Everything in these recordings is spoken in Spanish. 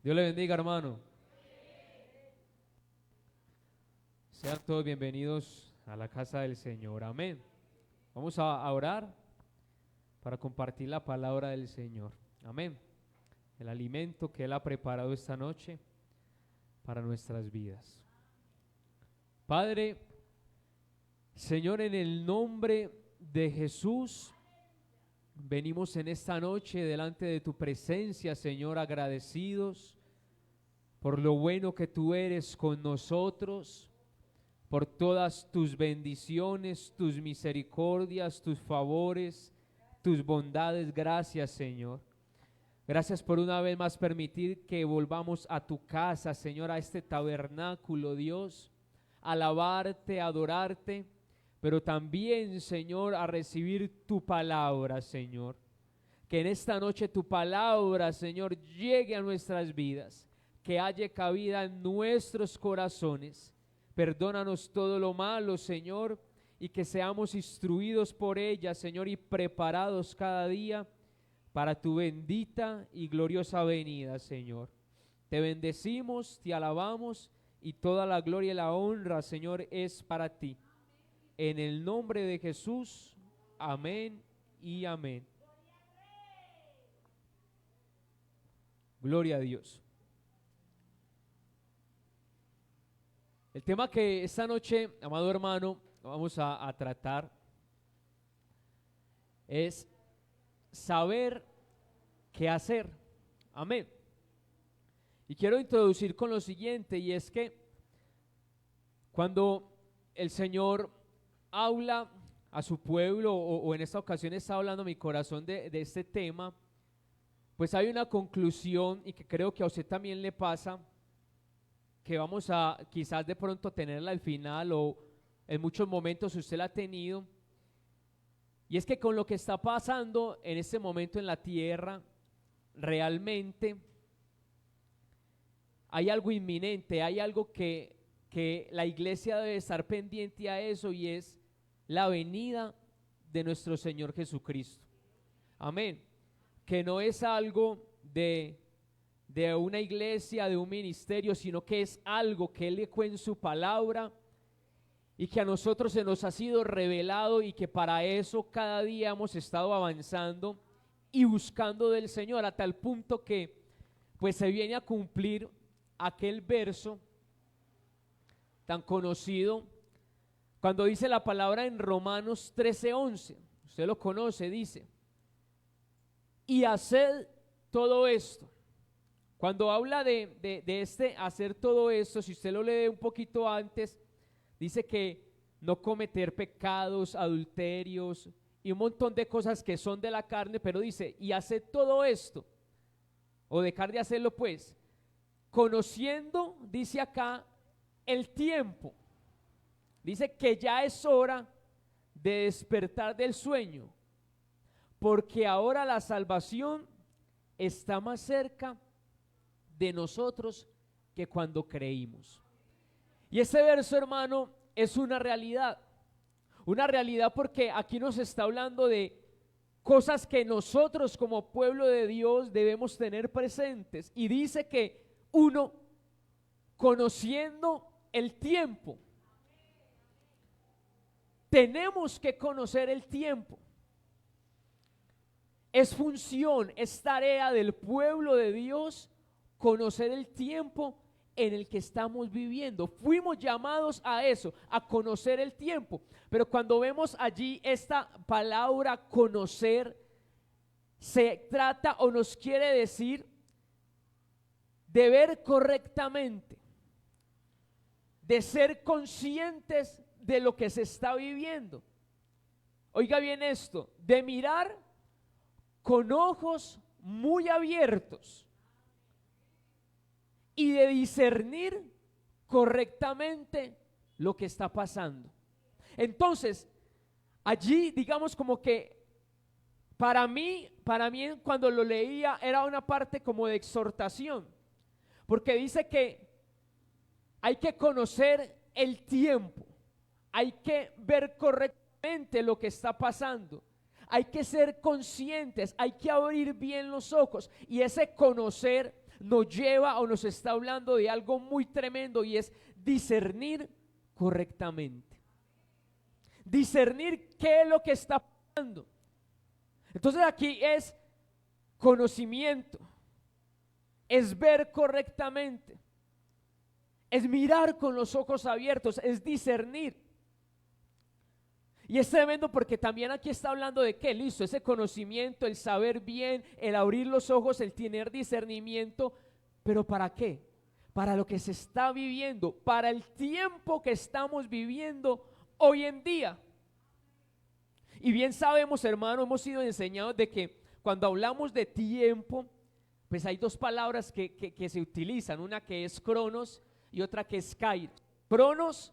Dios le bendiga, hermano. Sean todos bienvenidos a la casa del Señor. Amén. Vamos a orar para compartir la palabra del Señor. Amén. El alimento que Él ha preparado esta noche para nuestras vidas. Padre, Señor, en el nombre de Jesús, venimos en esta noche delante de tu presencia, Señor, agradecidos por lo bueno que tú eres con nosotros, por todas tus bendiciones, tus misericordias, tus favores, tus bondades. Gracias, Señor. Gracias por una vez más permitir que volvamos a tu casa, Señor, a este tabernáculo, Dios, a alabarte, a adorarte, pero también, Señor, a recibir tu palabra, Señor. Que en esta noche tu palabra, Señor, llegue a nuestras vidas, que haya cabida en nuestros corazones. Perdónanos todo lo malo, Señor, y que seamos instruidos por ella, Señor, y preparados cada día para tu bendita y gloriosa venida, Señor. Te bendecimos, te alabamos, y toda la gloria y la honra, Señor, es para ti. En el nombre de Jesús, amén y amén. Gloria a Dios. El tema que esta noche, amado hermano, vamos a tratar es saber qué hacer. Amén. Y quiero introducir con lo siguiente, y es que cuando el Señor habla a su pueblo, o en esta ocasión está hablando a mi corazón de este tema, pues hay una conclusión, y que creo que a usted también le pasa, que vamos a quizás de pronto tenerla al final, o en muchos momentos usted la ha tenido, y es que con lo que está pasando en este momento en la tierra, realmente hay algo inminente, hay algo que la iglesia debe estar pendiente a eso, y es la venida de nuestro Señor Jesucristo. Amén. Que no es algo de una iglesia, de un ministerio, sino que es algo que Él dejó en su palabra y que a nosotros se nos ha sido revelado, y que para eso cada día hemos estado avanzando y buscando del Señor, a tal punto que pues se viene a cumplir aquel verso tan conocido cuando dice la palabra en Romanos 13:11. Usted lo conoce, dice: y haced todo esto. Cuando habla de este hacer todo esto, si usted lo lee un poquito antes, dice que no cometer pecados, adulterios y un montón de cosas que son de la carne, pero dice, y haced todo esto, o dejar de hacerlo pues, conociendo, dice acá, el tiempo. Dice que ya es hora de despertar del sueño, porque ahora la salvación está más cerca de nosotros que cuando creímos. Y este verso, hermano, es una realidad porque aquí nos está hablando de cosas que nosotros como pueblo de Dios debemos tener presentes, y dice que uno, conociendo el tiempo, tenemos que conocer el tiempo. Es función, es tarea del pueblo de Dios conocer el tiempo en el que estamos viviendo. Fuimos llamados a eso, a conocer el tiempo. Pero cuando vemos allí esta palabra conocer, se trata o nos quiere decir de ver correctamente, de ser conscientes de lo que se está viviendo. Oiga bien esto, de mirar con ojos muy abiertos y de discernir correctamente lo que está pasando. Entonces, allí digamos como que para mí cuando lo leía era una parte como de exhortación, porque dice que hay que conocer el tiempo, hay que ver correctamente lo que está pasando, hay que ser conscientes, hay que abrir bien los ojos, y ese conocer nos lleva o nos está hablando de algo muy tremendo, y es discernir correctamente. Discernir qué es lo que está pasando. Entonces aquí es conocimiento, es ver correctamente, es mirar con los ojos abiertos, es discernir. Y es tremendo porque también aquí está hablando de qué, listo, ese conocimiento, el saber bien, el abrir los ojos, el tener discernimiento, pero ¿para qué? Para lo que se está viviendo, para el tiempo que estamos viviendo hoy en día. Y bien sabemos, hermano, hemos sido enseñados de que cuando hablamos de tiempo, pues hay dos palabras que se utilizan, una que es cronos y otra que es kairos. Cronos,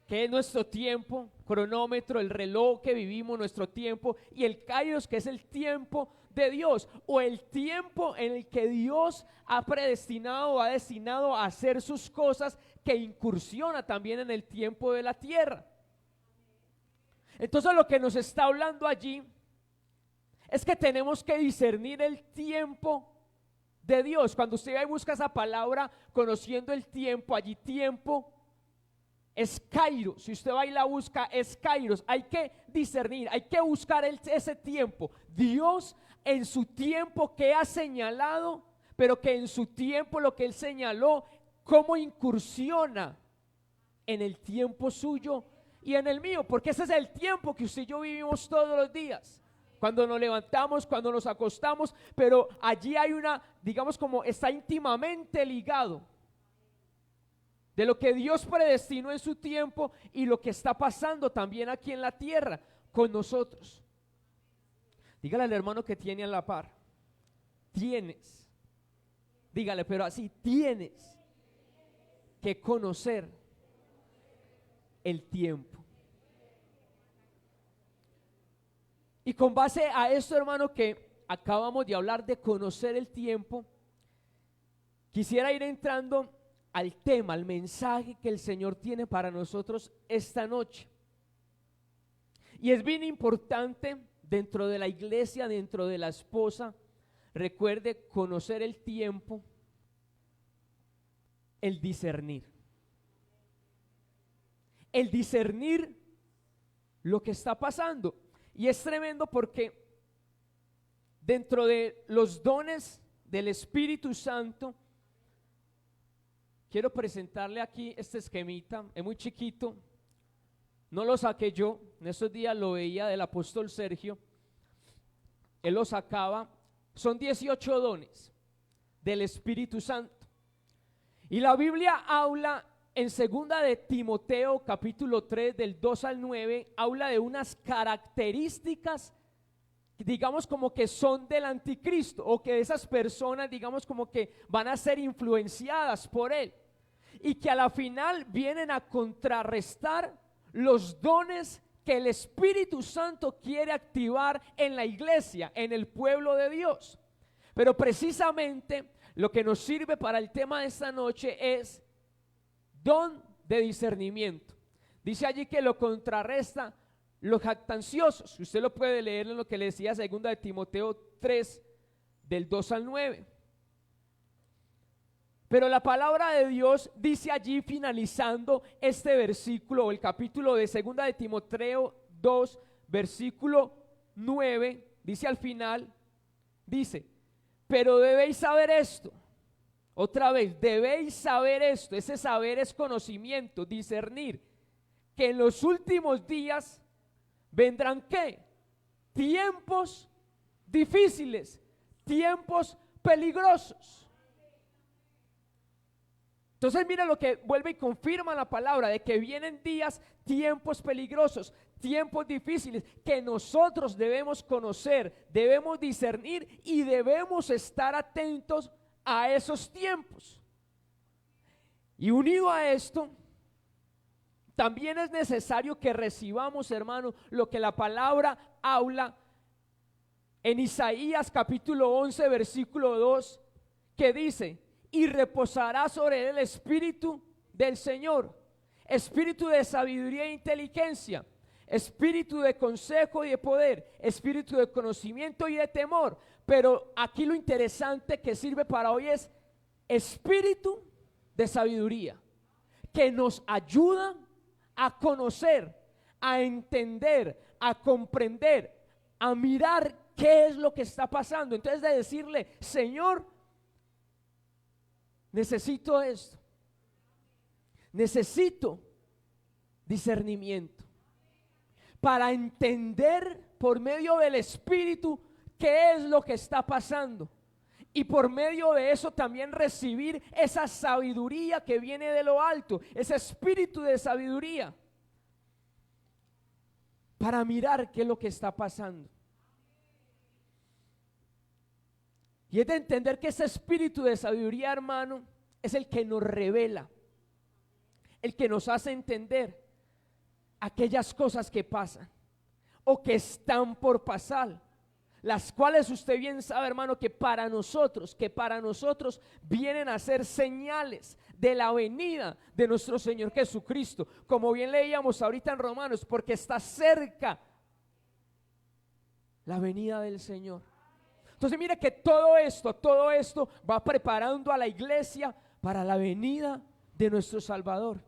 que es nuestro tiempo, cronómetro, el reloj que vivimos, nuestro tiempo, y el kairos, que es el tiempo de Dios, o el tiempo en el que Dios ha predestinado, ha destinado a hacer sus cosas, que incursiona también en el tiempo de la tierra. Entonces lo que nos está hablando allí es que tenemos que discernir el tiempo de Dios. Cuando usted va y busca esa palabra, conociendo el tiempo, allí tiempo es kairos. Si usted va y la busca, es kairos. Hay que discernir, hay que buscar ese tiempo. Dios en su tiempo que ha señalado, pero que en su tiempo lo que Él señaló, cómo incursiona en el tiempo suyo y en el mío, porque ese es el tiempo que usted y yo vivimos todos los días. Cuando nos levantamos, cuando nos acostamos, pero allí hay una, digamos, como está íntimamente ligado de lo que Dios predestinó en su tiempo y lo que está pasando también aquí en la tierra con nosotros. Dígale al hermano que tiene a la par, tienes, dígale, pero así, tienes que conocer el tiempo. Y con base a esto, hermano, que acabamos de hablar de conocer el tiempo, quisiera ir entrando al tema, al mensaje que el Señor tiene para nosotros esta noche. Y es bien importante dentro de la iglesia, dentro de la esposa, recuerde conocer el tiempo, el discernir. El discernir lo que está pasando. Y es tremendo porque dentro de los dones del Espíritu Santo, quiero presentarle aquí este esquemita, es muy chiquito, no lo saqué yo, en estos días lo veía del apóstol Sergio, él lo sacaba, son 18 dones del Espíritu Santo. Y la Biblia habla en segunda de Timoteo capítulo 3 del 2 al 9, habla de unas características, digamos como que son del anticristo, o que esas personas, digamos como que van a ser influenciadas por él, y que a la final vienen a contrarrestar los dones que el Espíritu Santo quiere activar en la iglesia, en el pueblo de Dios. Pero precisamente lo que nos sirve para el tema de esta noche es don de discernimiento. Dice allí que lo contrarresta los jactanciosos. Usted lo puede leer en lo que le decía segunda de Timoteo 3 del 2 al 9. Pero la palabra de Dios dice allí, finalizando este versículo, o el capítulo de segunda de Timoteo 2 versículo 9, dice al final, dice: pero debéis saber esto. Otra vez, debéis saber esto. Ese saber es conocimiento, discernir, que en los últimos días vendrán ¿qué? Tiempos difíciles, tiempos peligrosos. Entonces mira lo que vuelve y confirma la palabra, de que vienen días, tiempos peligrosos, tiempos difíciles, que nosotros debemos conocer, debemos discernir y debemos estar atentos a esos tiempos. Y unido a esto, también es necesario que recibamos, hermano, lo que la palabra habla en Isaías capítulo 11 versículo 2, que dice: y reposará sobre él el espíritu del Señor, espíritu de sabiduría e inteligencia, espíritu de consejo y de poder, espíritu de conocimiento y de temor. Pero aquí lo interesante que sirve para hoy es espíritu de sabiduría, que nos ayuda a conocer, a entender, a comprender, a mirar qué es lo que está pasando. Entonces de decirle, Señor, necesito esto, necesito discernimiento para entender por medio del Espíritu qué es lo que está pasando, y por medio de eso también recibir esa sabiduría que viene de lo alto, ese espíritu de sabiduría para mirar qué es lo que está pasando. Y es de entender que ese espíritu de sabiduría, hermano, es el que nos revela, el que nos hace entender aquellas cosas que pasan o que están por pasar, las cuales usted bien sabe, hermano, que para nosotros vienen a ser señales de la venida de nuestro Señor Jesucristo, como bien leíamos ahorita en Romanos, porque está cerca la venida del Señor. Entonces mire que todo esto va preparando a la iglesia para la venida de nuestro Salvador.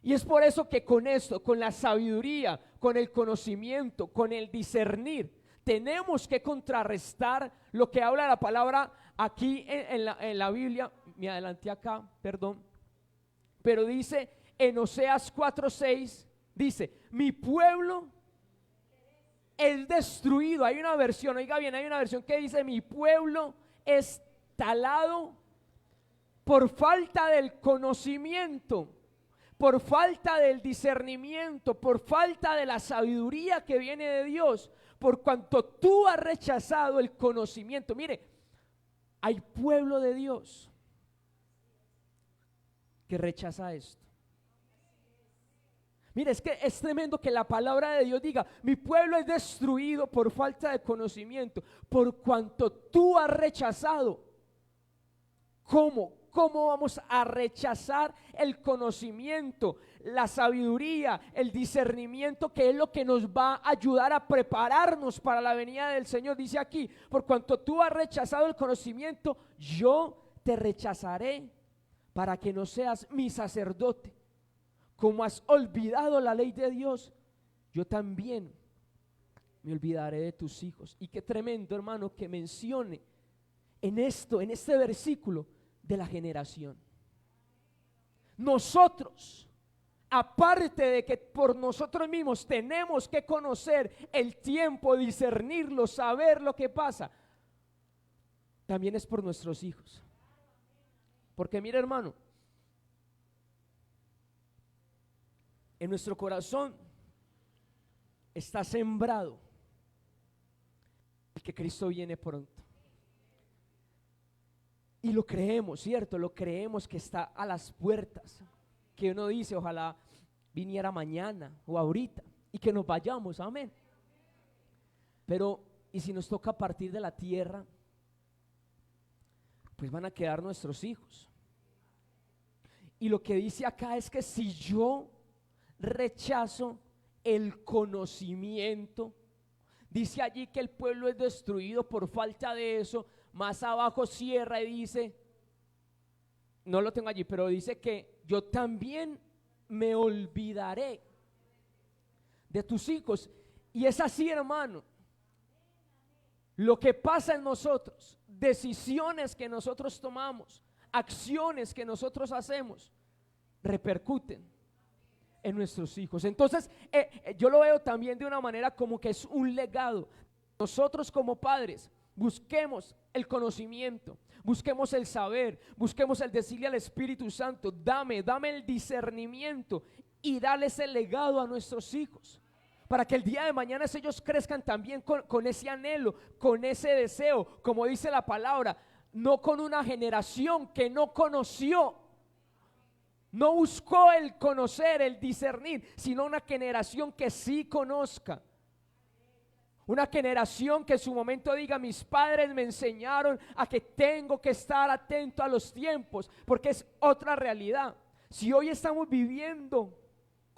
Y es por eso que con esto, con la sabiduría, con el conocimiento, con el discernir, tenemos que contrarrestar lo que habla la palabra aquí en la Biblia. Me adelanté acá, perdón. Pero dice en Oseas 4:6, dice, mi pueblo es destruido. Hay una versión, oiga bien, hay una versión que dice, mi pueblo es talado por falta del conocimiento, por falta del discernimiento, por falta de la sabiduría que viene de Dios, por cuanto tú has rechazado el conocimiento. Mire, hay pueblo de Dios que rechaza esto. Mire, es que es tremendo que la palabra de Dios diga, mi pueblo es destruido por falta de conocimiento, por cuanto tú has rechazado. ¿Cómo vamos a rechazar el conocimiento, la sabiduría, el discernimiento, que es lo que nos va a ayudar a prepararnos para la venida del Señor? Dice aquí, por cuanto tú has rechazado el conocimiento, yo te rechazaré para que no seas mi sacerdote. Como has olvidado la ley de Dios, yo también me olvidaré de tus hijos. Y qué tremendo, hermano, que mencione en este versículo de la generación. Nosotros, aparte de que por nosotros mismos tenemos que conocer el tiempo, discernirlo, saber lo que pasa, también es por nuestros hijos. Porque mire, hermano, en nuestro corazón está sembrado el que Cristo viene pronto. Y lo creemos, ¿cierto? Lo creemos que está a las puertas, que uno dice, ojalá viniera mañana o ahorita y que nos vayamos, amén. Pero, ¿y si nos toca partir de la tierra? Pues van a quedar nuestros hijos. Y lo que dice acá es que si yo rechazo el conocimiento, dice allí que el pueblo es destruido por falta de eso. Más abajo cierra y dice, no lo tengo allí, pero dice que yo también me olvidaré de tus hijos. Y es así, hermano, lo que pasa en nosotros, decisiones que nosotros tomamos, acciones que nosotros hacemos, repercuten en nuestros hijos. Entonces yo lo veo también de una manera como que es un legado. Nosotros como padres busquemos el conocimiento, busquemos el saber, busquemos el decirle al Espíritu Santo, dame el discernimiento, y darle ese legado a nuestros hijos, para que el día de mañana ellos crezcan también con ese anhelo, con ese deseo, como dice la palabra, no con una generación que no conoció, no buscó el conocer, el discernir, sino una generación que sí conozca. Una generación que en su momento diga, mis padres me enseñaron a que tengo que estar atento a los tiempos, porque es otra realidad. Si hoy estamos viviendo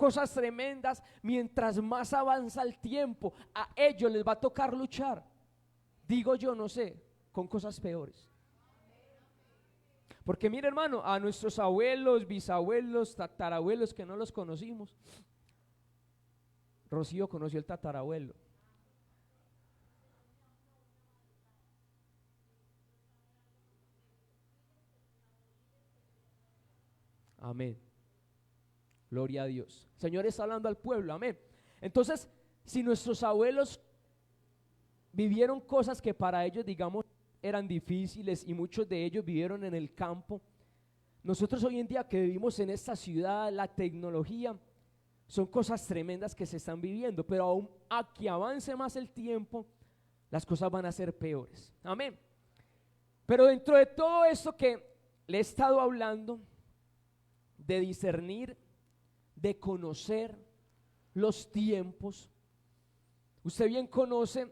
cosas tremendas. Mientras más avanza el tiempo, a ellos les va a tocar luchar, digo yo, no sé, con cosas peores. Porque mire, hermano, a nuestros abuelos, bisabuelos, tatarabuelos que no los conocimos, Rocío conoció el tatarabuelo. Amén. Gloria a Dios. El Señor está hablando al pueblo, amén. Entonces, si nuestros abuelos vivieron cosas que para ellos, digamos, eran difíciles, y muchos de ellos vivieron en el campo, nosotros hoy en día que vivimos en esta ciudad, la tecnología, son cosas tremendas que se están viviendo, pero aún a que avance más el tiempo, las cosas van a ser peores, amén. Pero dentro de todo esto que le he estado hablando, de discernir, de conocer los tiempos, usted bien conoce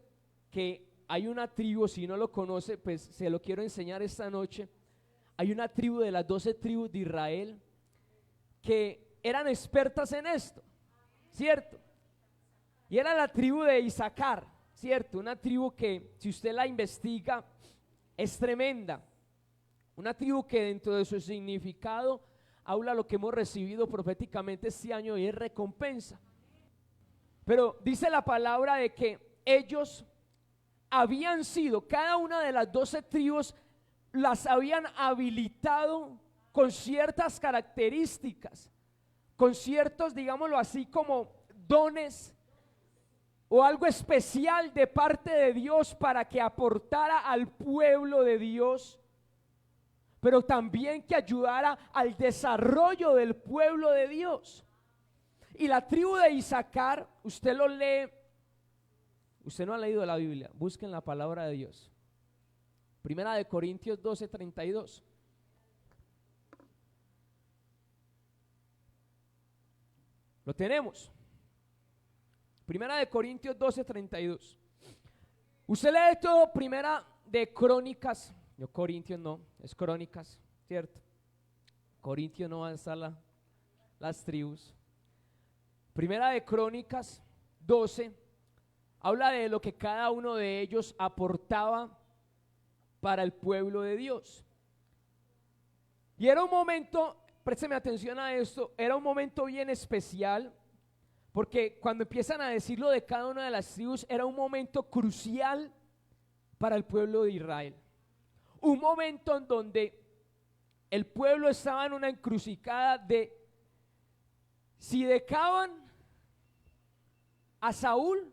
que hay una tribu, si no lo conoce, pues se lo quiero enseñar esta noche. Hay una tribu de las 12 tribus de Israel que eran expertas en esto, ¿cierto? Y era la tribu de Isaacar, ¿cierto? Una tribu que, si usted la investiga, es tremenda. Una tribu que dentro de su significado habla lo que hemos recibido proféticamente este año, y es recompensa. Pero dice la palabra de que ellos habían sido, cada una de las 12 tribus las habían habilitado con ciertas características, con ciertos, digámoslo así, como dones o algo especial de parte de Dios para que aportara al pueblo de Dios, pero también que ayudara al desarrollo del pueblo de Dios. Y la tribu de Isaacar, usted lo lee, usted no ha leído la Biblia, busquen la palabra de Dios. Primera de Corintios 12:32. Lo tenemos. Primera de Corintios 12:32. Usted lee todo. Primera de Crónicas, no Corintios, no, es Crónicas, ¿cierto? Corintios no van a estar las tribus. Primera de Crónicas 12 habla de lo que cada uno de ellos aportaba para el pueblo de Dios. Y era un momento, présteme atención a esto, era un momento bien especial, porque cuando empiezan a decirlo de cada una de las tribus, era un momento crucial para el pueblo de Israel. Un momento en donde el pueblo estaba en una encrucijada de si decaban a Saúl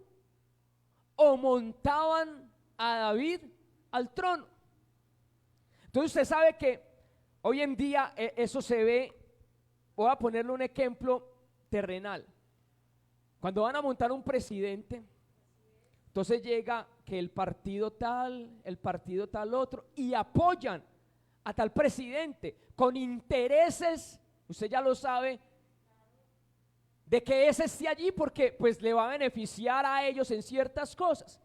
o montaban a David al trono. Entonces usted sabe que hoy en día eso se ve. Voy a ponerle un ejemplo terrenal. Cuando van a montar un presidente, entonces llega que el partido tal otro, y apoyan a tal presidente con intereses, usted ya lo sabe, de que ese esté allí porque pues le va a beneficiar a ellos en ciertas cosas.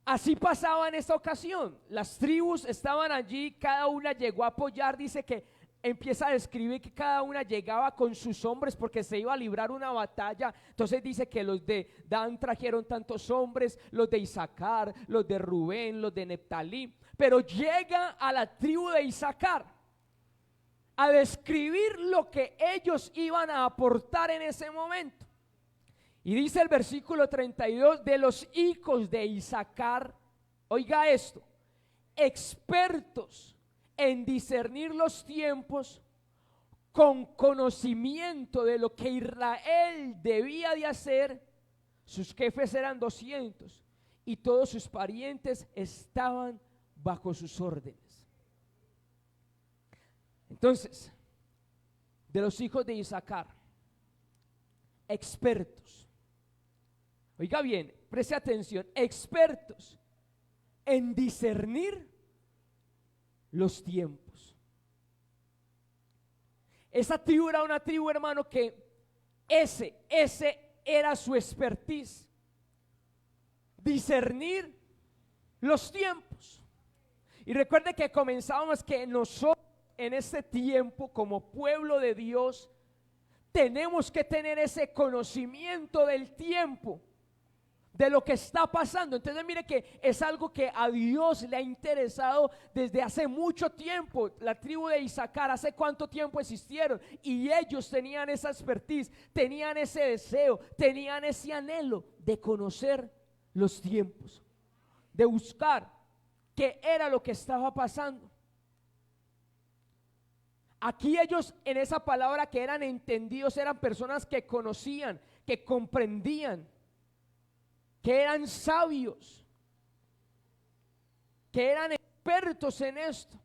Así pasaba en esta ocasión. Las tribus estaban allí, cada una llegó a apoyar. Dice que empieza a describir que cada una llegaba con sus hombres porque se iba a librar una batalla. Entonces dice que los de Dan trajeron tantos hombres, los de Isaacar, los de Rubén, los de Neftalí. Pero llega a la tribu de Isaacar a describir lo que ellos iban a aportar en ese momento. Y dice el versículo 32, de los hijos de Isaacar, oiga esto, expertos en discernir los tiempos, con conocimiento de lo que Israel debía de hacer. Sus jefes eran 200 y todos sus parientes estaban bajo sus órdenes. Entonces, de los hijos de Isaacar, expertos, oiga bien, preste atención, expertos en discernir los tiempos. Esa tribu era una tribu, hermano, que ese era su expertise, discernir los tiempos. Y recuerde que comenzábamos que nosotros en este tiempo como pueblo de Dios tenemos que tener ese conocimiento del tiempo, de lo que está pasando. Entonces mire que es algo que a Dios le ha interesado desde hace mucho tiempo. La tribu de Isaacar, ¿hace cuánto tiempo existieron? Y ellos tenían esa expertise, tenían ese deseo, tenían ese anhelo de conocer los tiempos, de buscar qué era lo que estaba pasando. Aquí ellos, en esa palabra, que eran entendidos, eran personas que conocían, que comprendían, que eran sabios, que eran expertos en esto.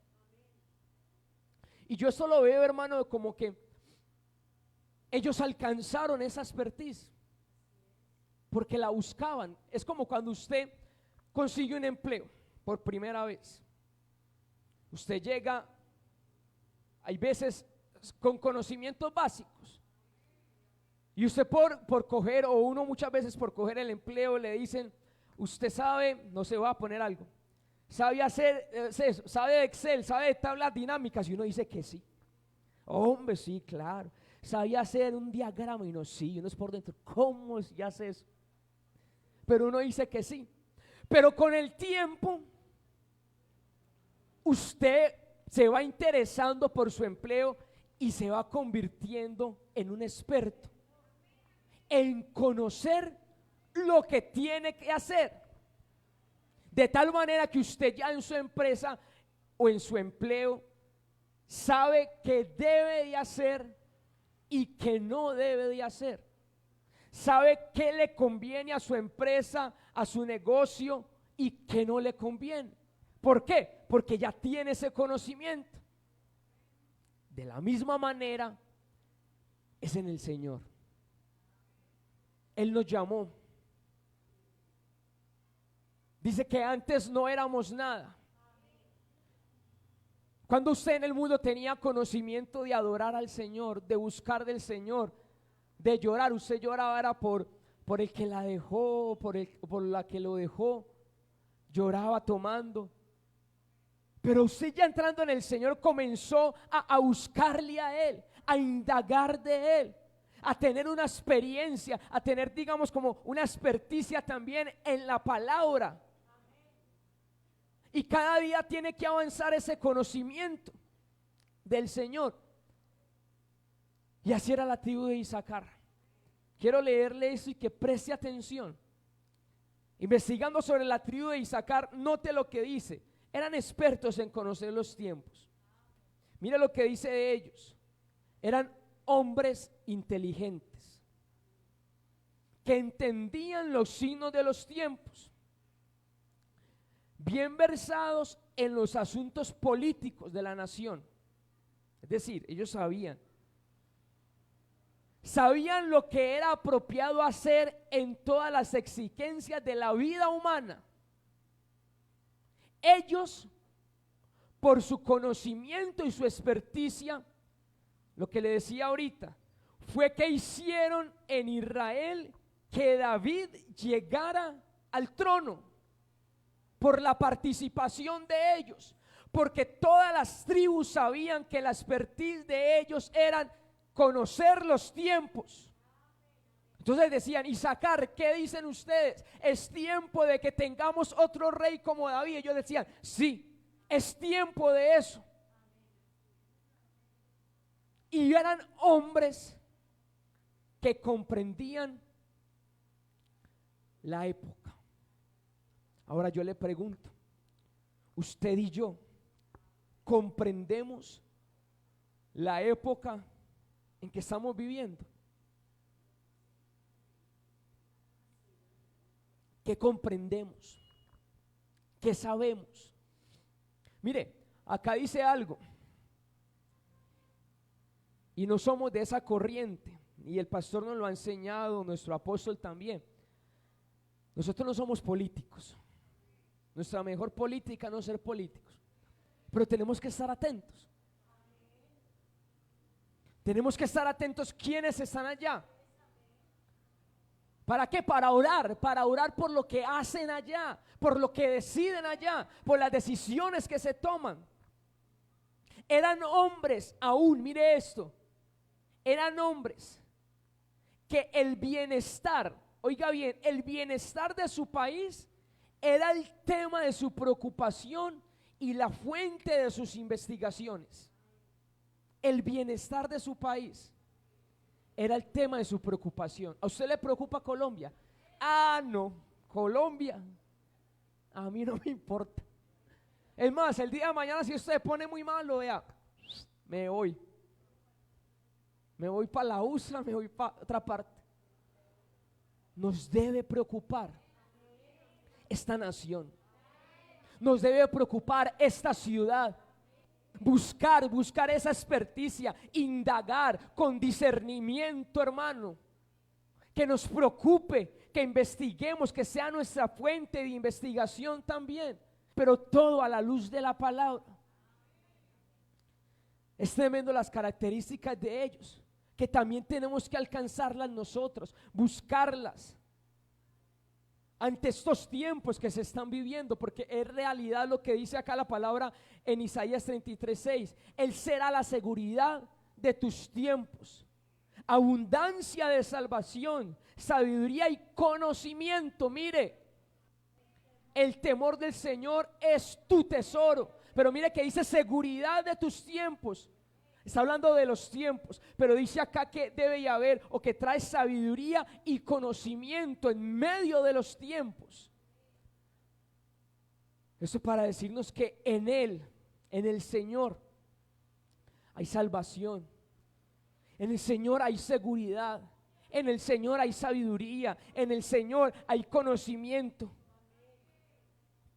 Y yo esto lo veo, hermano, como que ellos alcanzaron esa expertise porque la buscaban. Es como cuando usted consigue un empleo por primera vez. Usted llega, hay veces con conocimientos básicos, y usted por coger, o uno muchas veces por coger el empleo, le dicen: usted sabe, no se va a poner algo, sabe hacer, sabe de Excel, sabe de tablas dinámicas, y uno dice que sí. Hombre, sí, claro. Sabía hacer un diagrama, y no, sí, uno es por dentro, ¿cómo ya hace eso? Pero uno dice que sí. Pero con el tiempo, usted se va interesando por su empleo y se va convirtiendo en un experto en conocer lo que tiene que hacer, de tal manera que usted ya en su empresa o en su empleo sabe qué debe de hacer y qué no debe de hacer, sabe qué le conviene a su empresa, a su negocio, y qué no le conviene. ¿Por qué? Porque ya tiene ese conocimiento. De la misma manera es en el Señor. Él nos llamó. Dice que antes no éramos nada. Cuando usted en el mundo tenía conocimiento de adorar al Señor, de buscar del Señor, de llorar, usted lloraba era por el que la dejó, por la que lo dejó, lloraba tomando. Pero usted ya entrando en el Señor comenzó a buscarle a Él, a indagar de Él, a tener una experiencia, a tener, digamos, como una experticia también en la palabra. Y cada día tiene que avanzar ese conocimiento del Señor. Y así era la tribu de Isaacar. Quiero leerle eso y que preste atención. Investigando sobre la tribu de Isaacar, note lo que dice. Eran expertos en conocer los tiempos. Mire lo que dice de ellos. Eran hombres inteligentes que entendían los signos de los tiempos, bien versados en los asuntos políticos de la nación. Es decir, ellos sabían lo que era apropiado hacer en todas las exigencias de la vida humana. Ellos, por su conocimiento y su experticia, lo que le decía ahorita, fue que hicieron en Israel que David llegara al trono, por la participación de ellos, porque todas las tribus sabían que la expertise de ellos eran conocer los tiempos. Entonces decían: Isaacar, ¿qué dicen ustedes? ¿Es tiempo de que tengamos otro rey como David? Ellos decían: sí, es tiempo de eso. Y eran hombres que comprendían la época. Ahora yo le pregunto, usted y yo comprendemos la época en que estamos viviendo. ¿Qué comprendemos? ¿Qué sabemos? Mire, acá dice algo, y no somos de esa corriente, y el pastor nos lo ha enseñado, nuestro apóstol también. Nosotros no somos políticos. Nuestra mejor política no es ser políticos, pero tenemos que estar atentos. Tenemos que estar atentos quiénes están allá. ¿Para qué? Para orar por lo que hacen allá, por lo que deciden allá, por las decisiones que se toman. Eran hombres aún, mire esto, eran hombres que el bienestar, oiga bien, el bienestar de su país era el tema de su preocupación y la fuente de sus investigaciones. El bienestar de su país era el tema de su preocupación. ¿A usted le preocupa Colombia? Ah, no, Colombia, a mí no me importa. Es más, el día de mañana si usted se pone muy malo, vea, me voy para la USA, me voy para otra parte. Nos debe preocupar esta nación, nos debe preocupar esta ciudad. Buscar esa experticia, indagar con discernimiento, hermano. Que nos preocupe, que investiguemos, que sea nuestra fuente de investigación también, pero todo a la luz de la palabra. Es tremendo las características de ellos, que también tenemos que alcanzarlas nosotros, buscarlas ante estos tiempos que se están viviendo, porque es realidad lo que dice acá la palabra en Isaías 33:6. Él será la seguridad de tus tiempos, abundancia de salvación, sabiduría y conocimiento. Mire, el temor del Señor es tu tesoro, pero mire que dice seguridad de tus tiempos. Está hablando de los tiempos, pero dice acá que debe haber o que trae sabiduría y conocimiento en medio de los tiempos. Eso para decirnos que en Él, en el Señor, hay salvación. En el Señor hay seguridad. En el Señor hay sabiduría. En el Señor hay conocimiento.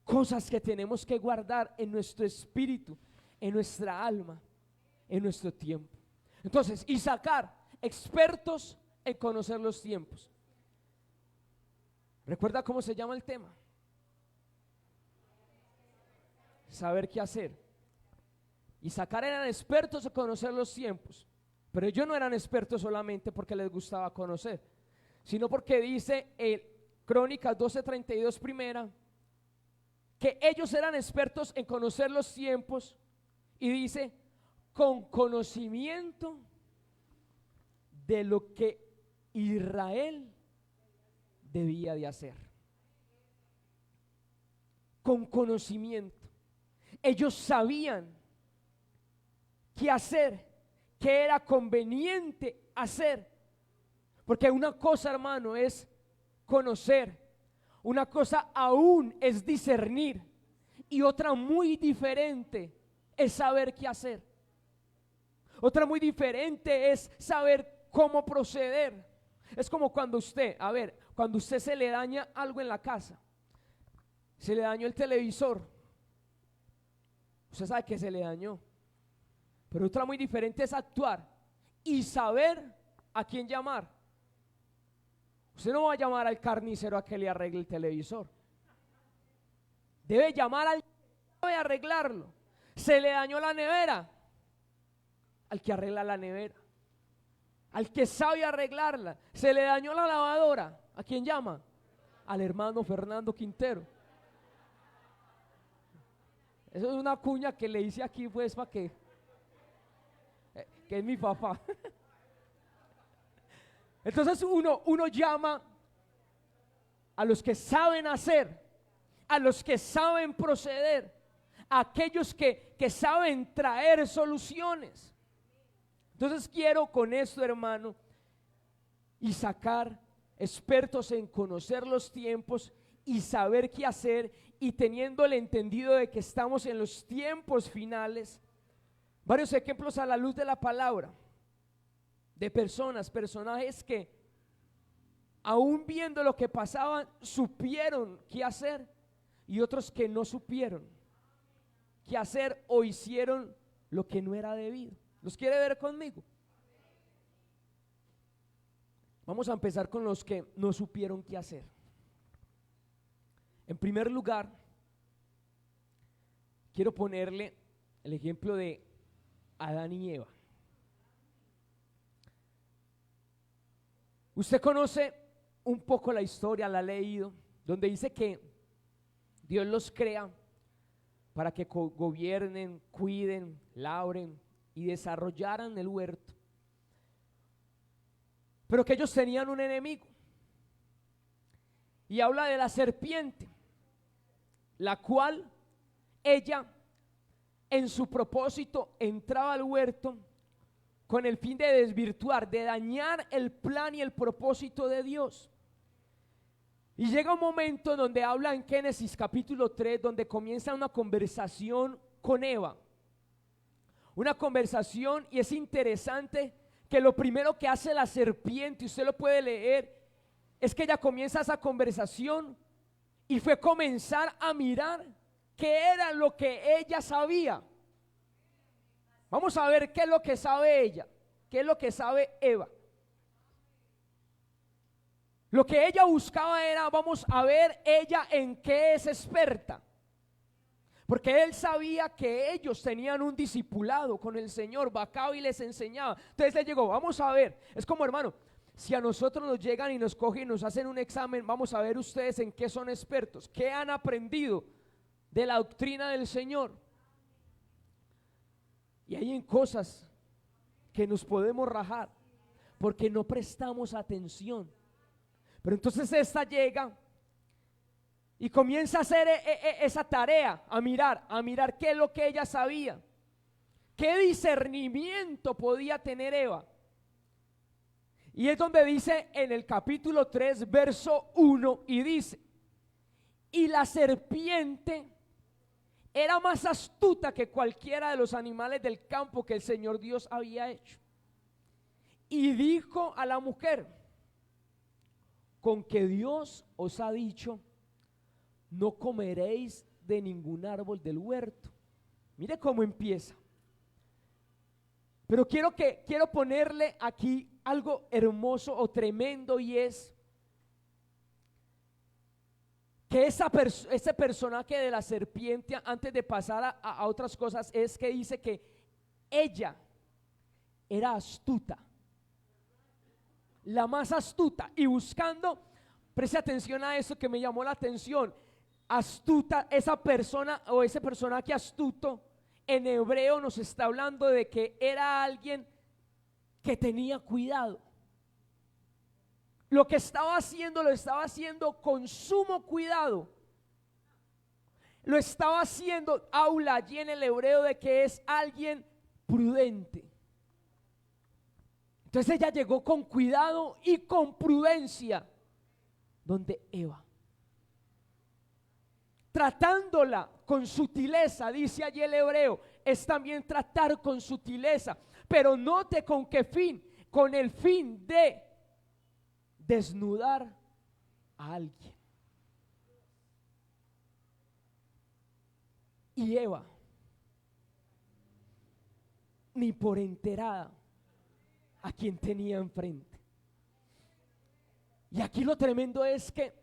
Cosas que tenemos que guardar en nuestro espíritu, en nuestra alma, en nuestro tiempo. Entonces, y sacar expertos en conocer los tiempos. ¿Recuerda cómo se llama el tema? Saber qué hacer. Y sacar eran expertos en conocer los tiempos, pero ellos no eran expertos solamente porque les gustaba conocer, sino porque dice Crónicas 12:32 primera, que ellos eran expertos en conocer los tiempos, y dice con conocimiento de lo que Israel debía de hacer. Con conocimiento. Ellos sabían qué hacer, qué era conveniente hacer. Porque una cosa, hermano, es conocer, una cosa aún es discernir, y otra muy diferente es saber qué hacer. Otra muy diferente es saber cómo proceder. Es como cuando usted, cuando usted se le daña algo en la casa, se le dañó el televisor, usted sabe que se le dañó, pero otra muy diferente es actuar y saber a quién llamar. Usted no va a llamar al carnicero a que le arregle el televisor, debe llamar al que sabe arreglarlo. Se le dañó la nevera, al que arregla la nevera, al que sabe arreglarla. Se le dañó la lavadora, ¿a quién llama? Al hermano Fernando Quintero. Eso es una cuña que le hice aquí, pues, para que es mi papá. Entonces uno llama a los que saben hacer, a los que saben proceder, a aquellos que saben traer soluciones. Entonces quiero con esto, hermano, y sacar expertos en conocer los tiempos y saber qué hacer, y teniendo el entendido de que estamos en los tiempos finales, varios ejemplos a la luz de la palabra, de personajes que aún viendo lo que pasaba, supieron qué hacer, y otros que no supieron qué hacer o hicieron lo que no era debido. ¿Los quiere ver conmigo? Vamos a empezar con los que no supieron qué hacer. En primer lugar, quiero ponerle el ejemplo de Adán y Eva. Usted conoce un poco la historia, la ha leído, donde dice que Dios los crea para que gobiernen, cuiden, labren y desarrollaran el huerto. pero que ellos tenían un enemigo. Y habla de la serpiente, la cual ella en su propósito entraba al huerto con el fin de desvirtuar, de dañar el plan y el propósito de Dios. Y llega un momento donde habla en Génesis capítulo 3, donde comienza una conversación con Eva. Una conversación, y es interesante que lo primero que hace la serpiente, usted lo puede leer, es que ella comienza esa conversación y fue comenzar a mirar qué era lo que ella sabía. Vamos a ver qué es lo que sabe ella, qué es lo que sabe Eva. Lo que ella buscaba era, vamos a ver ella en qué es experta. Porque él sabía que ellos tenían un discipulado con el Señor, vacaba y les enseñaba. Entonces le llegó, vamos a ver, es como hermano, si a nosotros nos llegan y nos cogen y nos hacen un examen, vamos a ver ustedes en qué son expertos, qué han aprendido de la doctrina del Señor. Y hay en cosas que nos podemos rajar porque no prestamos atención. Pero entonces esta llega y comienza a hacer esa tarea, a mirar qué es lo que ella sabía, qué discernimiento podía tener Eva. Y es donde dice en el capítulo 3, verso 1, y dice: y la serpiente era más astuta que cualquiera de los animales del campo que el Señor Dios había hecho. Y dijo a la mujer: con que Dios os ha dicho, no comeréis de ningún árbol del huerto. Mire cómo empieza. Pero quiero ponerle aquí algo hermoso o tremendo, y es que ese personaje de la serpiente, antes de pasar a otras cosas, es que dice que ella era astuta, la más astuta, y buscando, preste atención a eso que me llamó la atención, astuta, esa persona o ese personaje astuto, en hebreo nos está hablando de que era alguien que tenía cuidado. Lo que estaba haciendo, lo estaba haciendo con sumo cuidado. Lo estaba haciendo, aula allí en el hebreo, de que es alguien prudente. Entonces ella llegó con cuidado y con prudencia donde Eva, tratándola con sutileza. Dice allí el hebreo, es también tratar con sutileza, pero note con qué fin, con el fin de desnudar a alguien. Y Eva, ni por enterada a quien tenía enfrente. Y aquí lo tremendo es que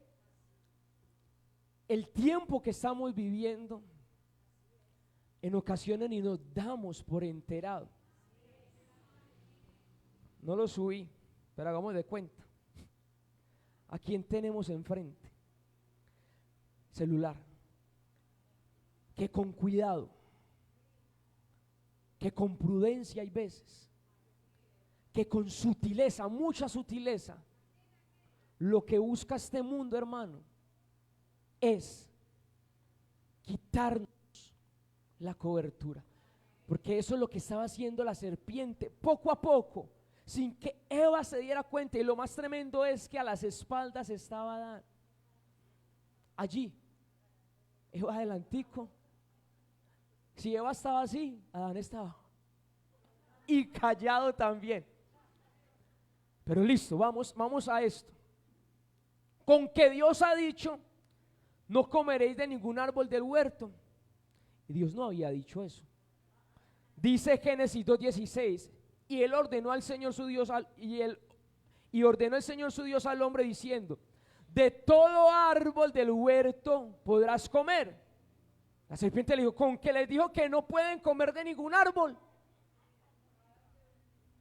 el tiempo que estamos viviendo, en ocasiones ni nos damos por enterado. No lo subí, pero hagamos de cuenta. ¿A quién tenemos enfrente? Celular. Que con cuidado, que con prudencia hay veces, que con sutileza, mucha sutileza, lo que busca este mundo, hermano, es quitarnos la cobertura. Porque eso es lo que estaba haciendo la serpiente, poco a poco, sin que Eva se diera cuenta. Y lo más tremendo es que a las espaldas estaba Adán. Allí, Eva adelantico. Si Eva estaba así, Adán estaba. Y callado también. Pero listo, vamos a esto. Con que Dios ha dicho, no comeréis de ningún árbol del huerto. Y Dios no había dicho eso. Dice Génesis 2:16, y él ordenó al Señor su Dios ordenó el Señor su Dios al hombre diciendo: de todo árbol del huerto podrás comer. La serpiente le dijo, con que les dijo que no pueden comer de ningún árbol.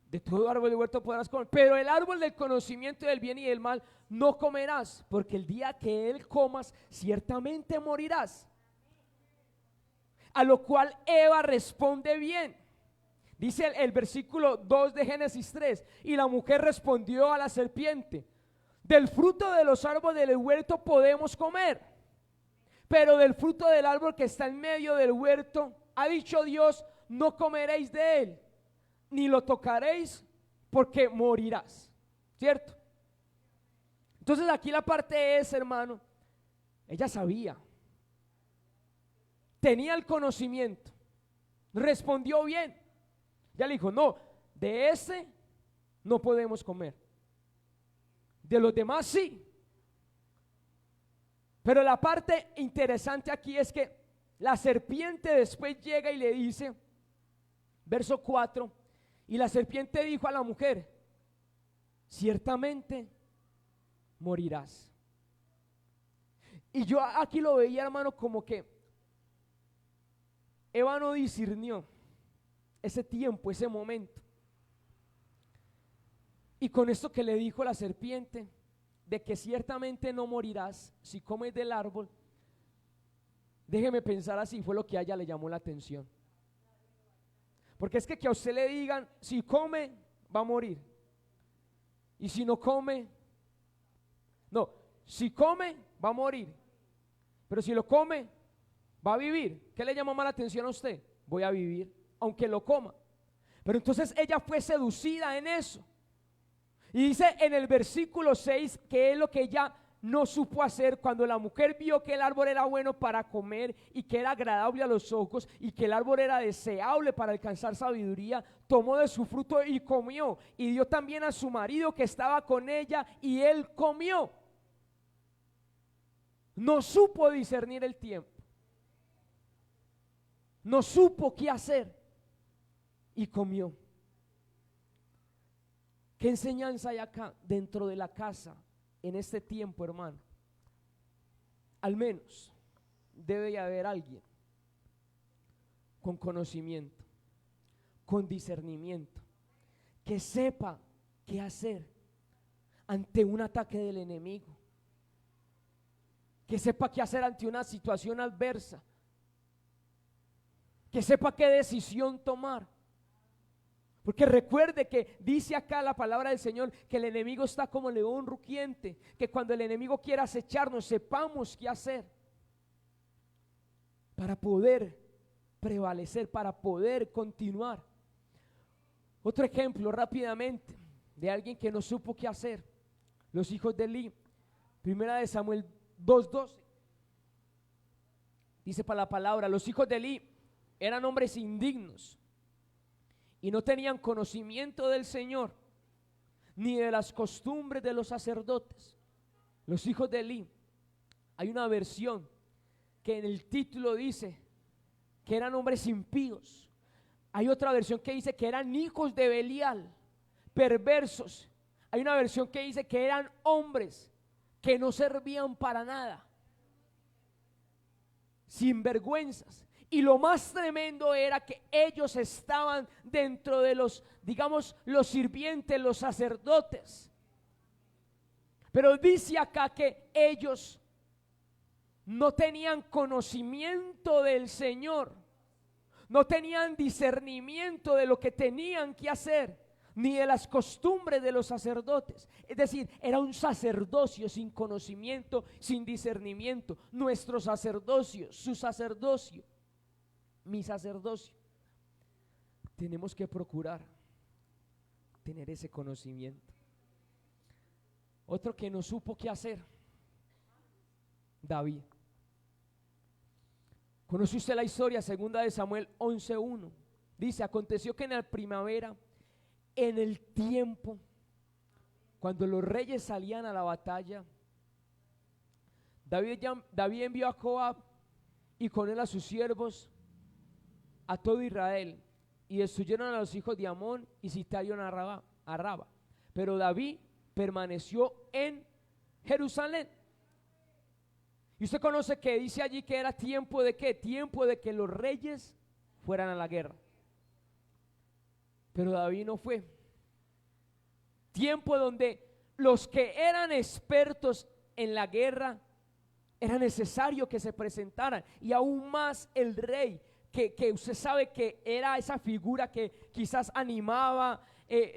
De todo árbol del huerto podrás comer, pero el árbol del conocimiento del bien y del mal no comerás, porque el día que él comas ciertamente morirás. A lo cual Eva responde bien, Dice el versículo 2 de Génesis 3, y la mujer respondió a la serpiente: del fruto de los árboles del huerto podemos comer, pero del fruto del árbol que está en medio del huerto, ha dicho Dios, no comeréis de él, ni lo tocaréis, porque morirás. ¿Cierto? Entonces aquí la parte es, hermano, ella sabía, tenía el conocimiento, respondió bien. Ya le dijo, no, de ese no podemos comer, de los demás sí. Pero la parte interesante aquí es que la serpiente después llega y le dice, verso 4, y la serpiente dijo a la mujer, ciertamente morirás. Y yo aquí lo veía, hermano, como que Eva no discernió ese tiempo, ese momento. Y con esto que le dijo la serpiente, de que ciertamente no morirás si comes del árbol, déjeme pensar así, fue lo que a ella le llamó la atención. Porque es que a usted le digan, si come, va a morir. Y si no come, no, si come, va a morir. Pero si lo come, va a vivir. ¿Qué le llamó más la atención a usted? Voy a vivir, aunque lo coma. Pero entonces ella fue seducida en eso. Y dice en el versículo 6 que es lo que ella no supo hacer cuando la mujer vio que el árbol era bueno para comer y que era agradable a los ojos y que el árbol era deseable para alcanzar sabiduría, tomó de su fruto y comió, y dio también a su marido que estaba con ella y él comió. No supo discernir el tiempo, no supo qué hacer y comió. ¿Qué enseñanza hay acá dentro de la casa en este tiempo, hermano? Al menos debe haber alguien con conocimiento, con discernimiento, que sepa qué hacer ante un ataque del enemigo, que sepa qué hacer ante una situación adversa, que sepa qué decisión tomar. Porque recuerde que dice acá la palabra del Señor que el enemigo está como león rugiente, que cuando el enemigo quiera acecharnos sepamos qué hacer para poder prevalecer, para poder continuar. Otro ejemplo rápidamente de alguien que no supo qué hacer, los hijos de Eli. Primera de Samuel 2:12 dice para la palabra, los hijos de Eli eran hombres indignos y no tenían conocimiento del Señor, ni de las costumbres de los sacerdotes. Los hijos de Eli, hay una versión que en el título dice que eran hombres impíos. Hay otra versión que dice que eran hijos de Belial, perversos. Hay una versión que dice que eran hombres que no servían para nada, sinvergüenzas. Y lo más tremendo era que ellos estaban dentro de los, digamos, los sirvientes, los sacerdotes. Pero dice acá que ellos no tenían conocimiento del Señor, no tenían discernimiento de lo que tenían que hacer, ni de las costumbres de los sacerdotes. Es decir, era un sacerdocio sin conocimiento, sin discernimiento. Nuestro sacerdocio, su sacerdocio, mi sacerdocio, tenemos que procurar tener ese conocimiento. Otro que no supo qué hacer, David. ¿Conoce usted la historia? Segunda de Samuel 11:1. Dice, aconteció que en la primavera, en el tiempo, cuando los reyes salían a la batalla, David envió a Joab y con él a sus siervos, a todo Israel, y destruyeron a los hijos de Amón y sitiaron a Raba. Pero David permaneció en Jerusalén. Y usted conoce que dice allí que era tiempo de ¿qué? Tiempo de que los reyes fueran a la guerra. Pero David no fue. Tiempo donde los que eran expertos en la guerra era necesario que se presentaran, y aún más el rey que usted sabe que era esa figura que quizás animaba,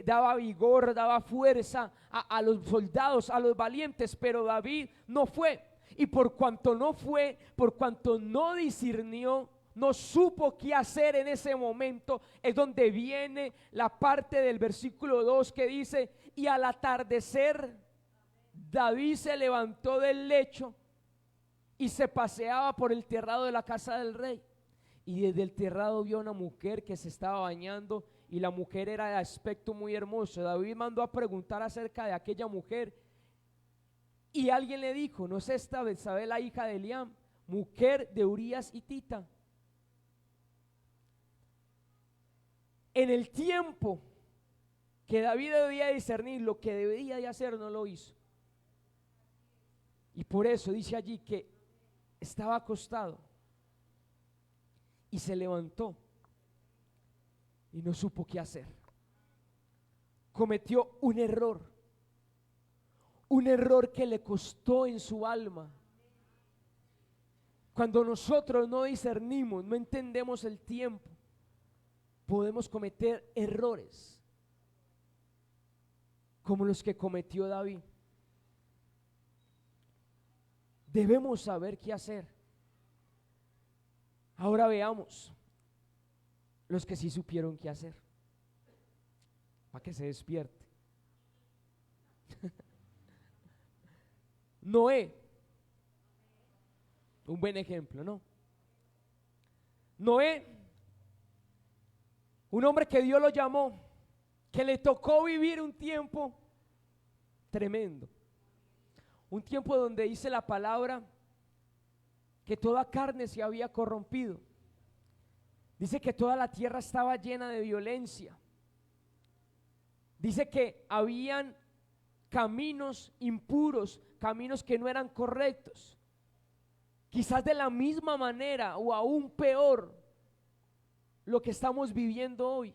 daba vigor, daba fuerza a los soldados, a los valientes, pero David no fue. Y por cuanto no fue, por cuanto no discernió, no supo qué hacer en ese momento, es donde viene la parte del versículo 2 que dice: y al atardecer David se levantó del lecho y se paseaba por el terrado de la casa del rey, y desde el terrado vio a una mujer que se estaba bañando, y la mujer era de aspecto muy hermoso. David mandó a preguntar acerca de aquella mujer, y alguien le dijo: ¿no es esta Betsabé, la hija de Eliam, mujer de Urías hitita? En el tiempo que David debía discernir lo que debía de hacer, no lo hizo. Y por eso dice allí que estaba acostado y se levantó y no supo qué hacer. Cometió un error que le costó en su alma. Cuando nosotros no discernimos, no entendemos el tiempo, podemos cometer errores como los que cometió David. Debemos saber qué hacer. Ahora veamos los que sí supieron qué hacer, para que se despierte. Noé, un buen ejemplo, ¿no? Noé, un hombre que Dios lo llamó, que le tocó vivir un tiempo tremendo, un tiempo donde dice la palabra que toda carne se había corrompido. Dice que toda la tierra estaba llena de violencia. Dice que habían caminos impuros, caminos que no eran correctos. Quizás de la misma manera o aún peor lo que estamos viviendo hoy.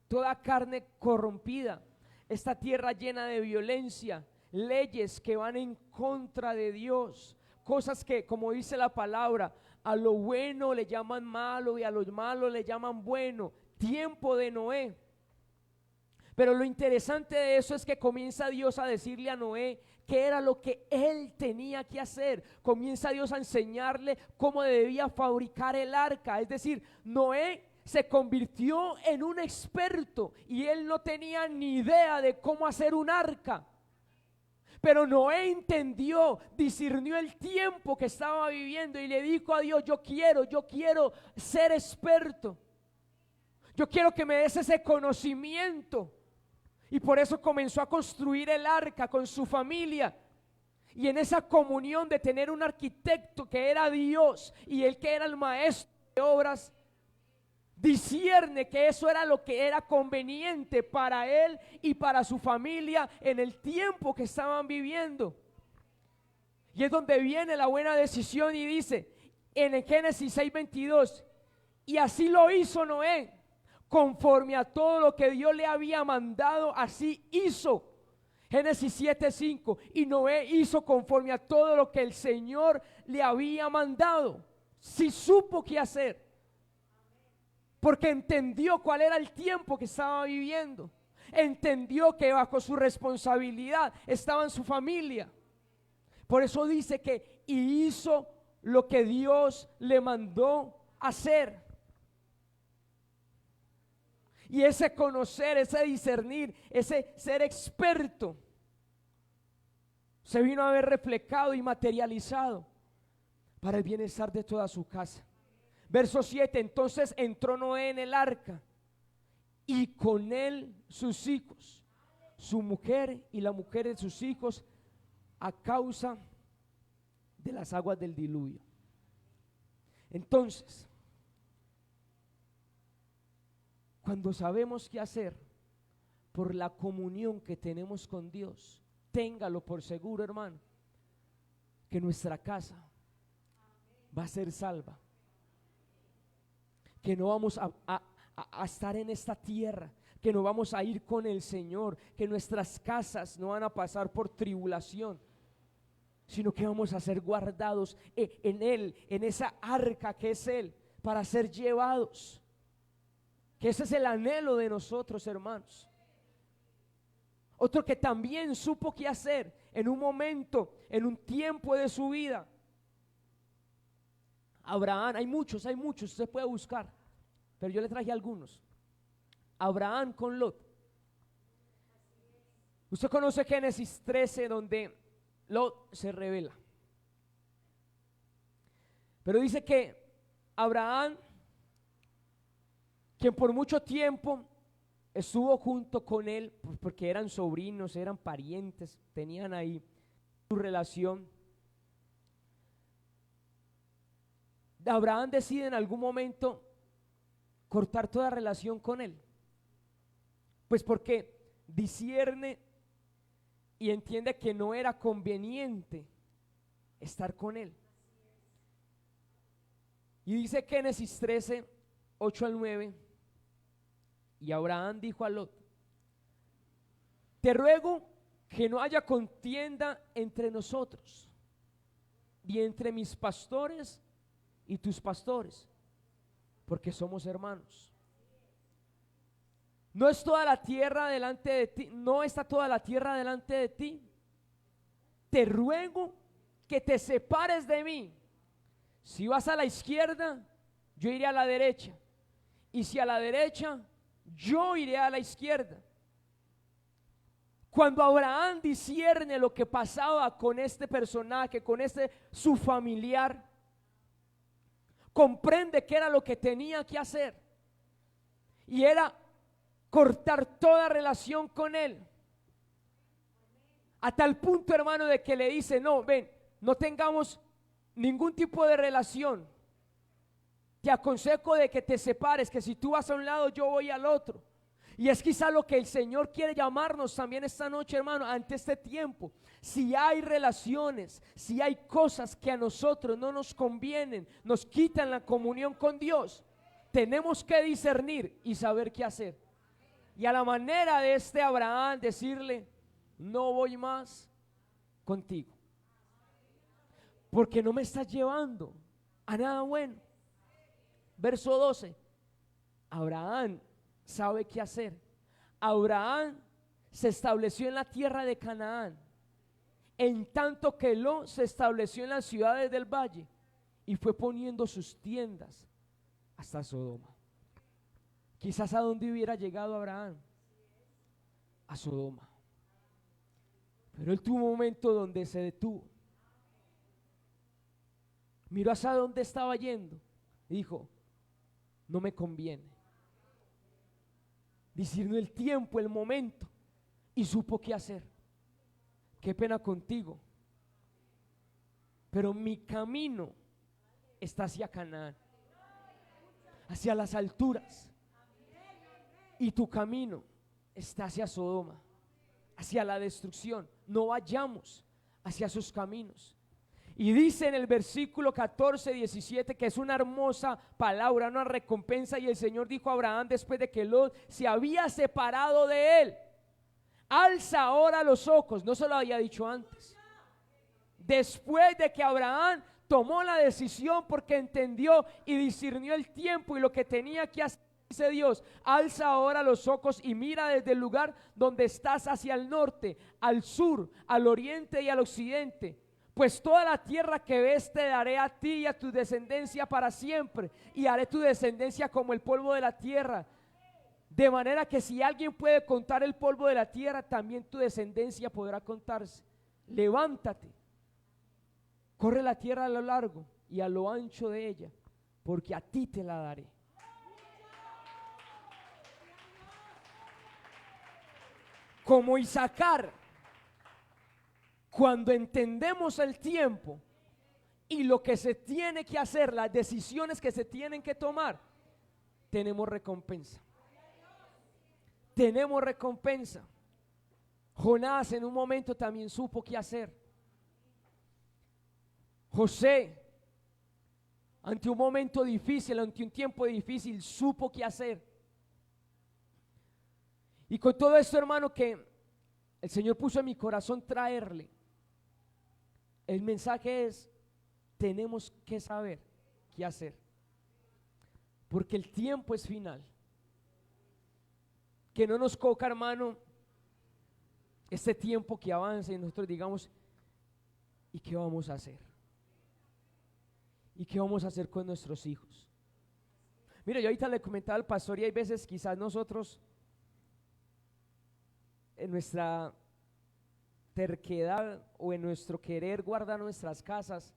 Toda carne corrompida, esta tierra llena de violencia, leyes que van en contra de Dios, cosas que, como dice la palabra, a lo bueno le llaman malo y a lo malo le llaman bueno. Tiempo de Noé. Pero lo interesante de eso es que comienza Dios a decirle a Noé qué era lo que él tenía que hacer. Comienza Dios a enseñarle cómo debía fabricar el arca. Es decir, Noé se convirtió en un experto y él no tenía ni idea de cómo hacer un arca. Pero Noé entendió, discernió el tiempo que estaba viviendo y le dijo a Dios: yo quiero ser experto. Yo quiero que me des ese conocimiento. Y por eso comenzó a construir el arca con su familia. Y en esa comunión de tener un arquitecto que era Dios y él que era el maestro de obras, discierne que eso era lo que era conveniente para él y para su familia en el tiempo que estaban viviendo. Y es donde viene la buena decisión y dice en el Génesis 6:22: y así lo hizo Noé, conforme a todo lo que Dios le había mandado, así hizo. Génesis 7:5: y Noé hizo conforme a todo lo que el Señor le había mandado. Sí supo qué hacer, porque entendió cuál era el tiempo que estaba viviendo. Entendió que bajo su responsabilidad estaba en su familia. Por eso dice que y hizo lo que Dios le mandó hacer. Y ese conocer, ese discernir, ese ser experto se vino a ver reflejado y materializado para el bienestar de toda su casa. Verso 7: entonces entró Noé en el arca y con él sus hijos, su mujer y la mujer de sus hijos, a causa de las aguas del diluvio. Entonces, cuando sabemos qué hacer por la comunión que tenemos con Dios, téngalo por seguro, hermano, que nuestra casa va a ser salva. Que no vamos a estar en esta tierra, que no vamos a ir con el Señor, que nuestras casas no van a pasar por tribulación, sino que vamos a ser guardados en Él, en esa arca que es Él, para ser llevados. Que ese es el anhelo de nosotros, hermanos. Otro que también supo qué hacer en un momento, en un tiempo de su vida. Abraham, hay muchos, usted puede buscar, pero yo le traje algunos. Abraham con Lot. Usted conoce Génesis 13, donde Lot se revela. Pero dice que Abraham, quien por mucho tiempo estuvo junto con él, porque eran sobrinos, eran parientes, tenían ahí su relación. Abraham decide en algún momento cortar toda relación con él, pues porque discierne y entiende que no era conveniente estar con él. Y dice Génesis 13, 8 al 9, y Abraham dijo a Lot: te ruego que no haya contienda entre nosotros, y entre mis pastores y tus pastores, porque somos hermanos. ¿No es toda la tierra delante de ti? ¿No está toda la tierra delante de ti? Te ruego que te separes de mí. Si vas a la izquierda, yo iré a la derecha, y si a la derecha, yo iré a la izquierda. Cuando Abraham discierne lo que pasaba con este personaje, con su familiar, comprende que era lo que tenía que hacer, y era cortar toda relación con él, a tal punto, hermano, de que le dice: no, ven, no tengamos ningún tipo de relación, te aconsejo de que te separes, que si tú vas a un lado, yo voy al otro. Y es quizá lo que el Señor quiere llamarnos también esta noche, hermano, ante este tiempo. Si hay relaciones, si hay cosas que a nosotros no nos convienen, nos quitan la comunión con Dios, tenemos que discernir y saber qué hacer. Y a la manera de este Abraham, decirle: no voy más contigo, porque no me estás llevando a nada bueno. Verso 12, Abraham sabe qué hacer. Abraham se estableció en la tierra de Canaán, en tanto que Lot se estableció en las ciudades del valle y fue poniendo sus tiendas hasta Sodoma. Quizás a dónde hubiera llegado Abraham, a Sodoma, pero él tuvo un momento donde se detuvo, miró hacia dónde estaba yendo y dijo: no me conviene. Discernió el tiempo, el momento, y supo qué hacer. Qué pena contigo, pero mi camino está hacia Canaán, hacia las alturas, y tu camino está hacia Sodoma, hacia la destrucción. No vayamos hacia sus caminos. Y dice en el versículo 14, 17, que es una hermosa palabra, una recompensa. Y el Señor dijo a Abraham, después de que Lot se había separado de él: alza ahora los ojos. No se lo había dicho antes. Después de que Abraham tomó la decisión, porque entendió y discernió el tiempo y lo que tenía que hacer, dice Dios: alza ahora los ojos y mira desde el lugar donde estás hacia el norte, al sur, al oriente y al occidente. Pues toda la tierra que ves te daré a ti y a tu descendencia para siempre, y haré tu descendencia como el polvo de la tierra, de manera que si alguien puede contar el polvo de la tierra, también tu descendencia podrá contarse. Levántate, corre la tierra a lo largo y a lo ancho de ella, porque a ti te la daré. Como Isaacar, cuando entendemos el tiempo y lo que se tiene que hacer, las decisiones que se tienen que tomar, tenemos recompensa. Tenemos recompensa. Jonás en un momento también supo qué hacer. José, ante un momento difícil, ante un tiempo difícil, supo qué hacer. Y con todo esto, hermano, que el Señor puso en mi corazón traerle, el mensaje es: tenemos que saber qué hacer. porque el tiempo es final. Que no nos coja, hermano, este tiempo que avanza y nosotros digamos, ¿y qué vamos a hacer? ¿Y qué vamos a hacer con nuestros hijos? Mira, yo ahorita le comentaba al pastor y hay veces quizás nosotros en nuestra terquedad o en nuestro querer guardar nuestras casas,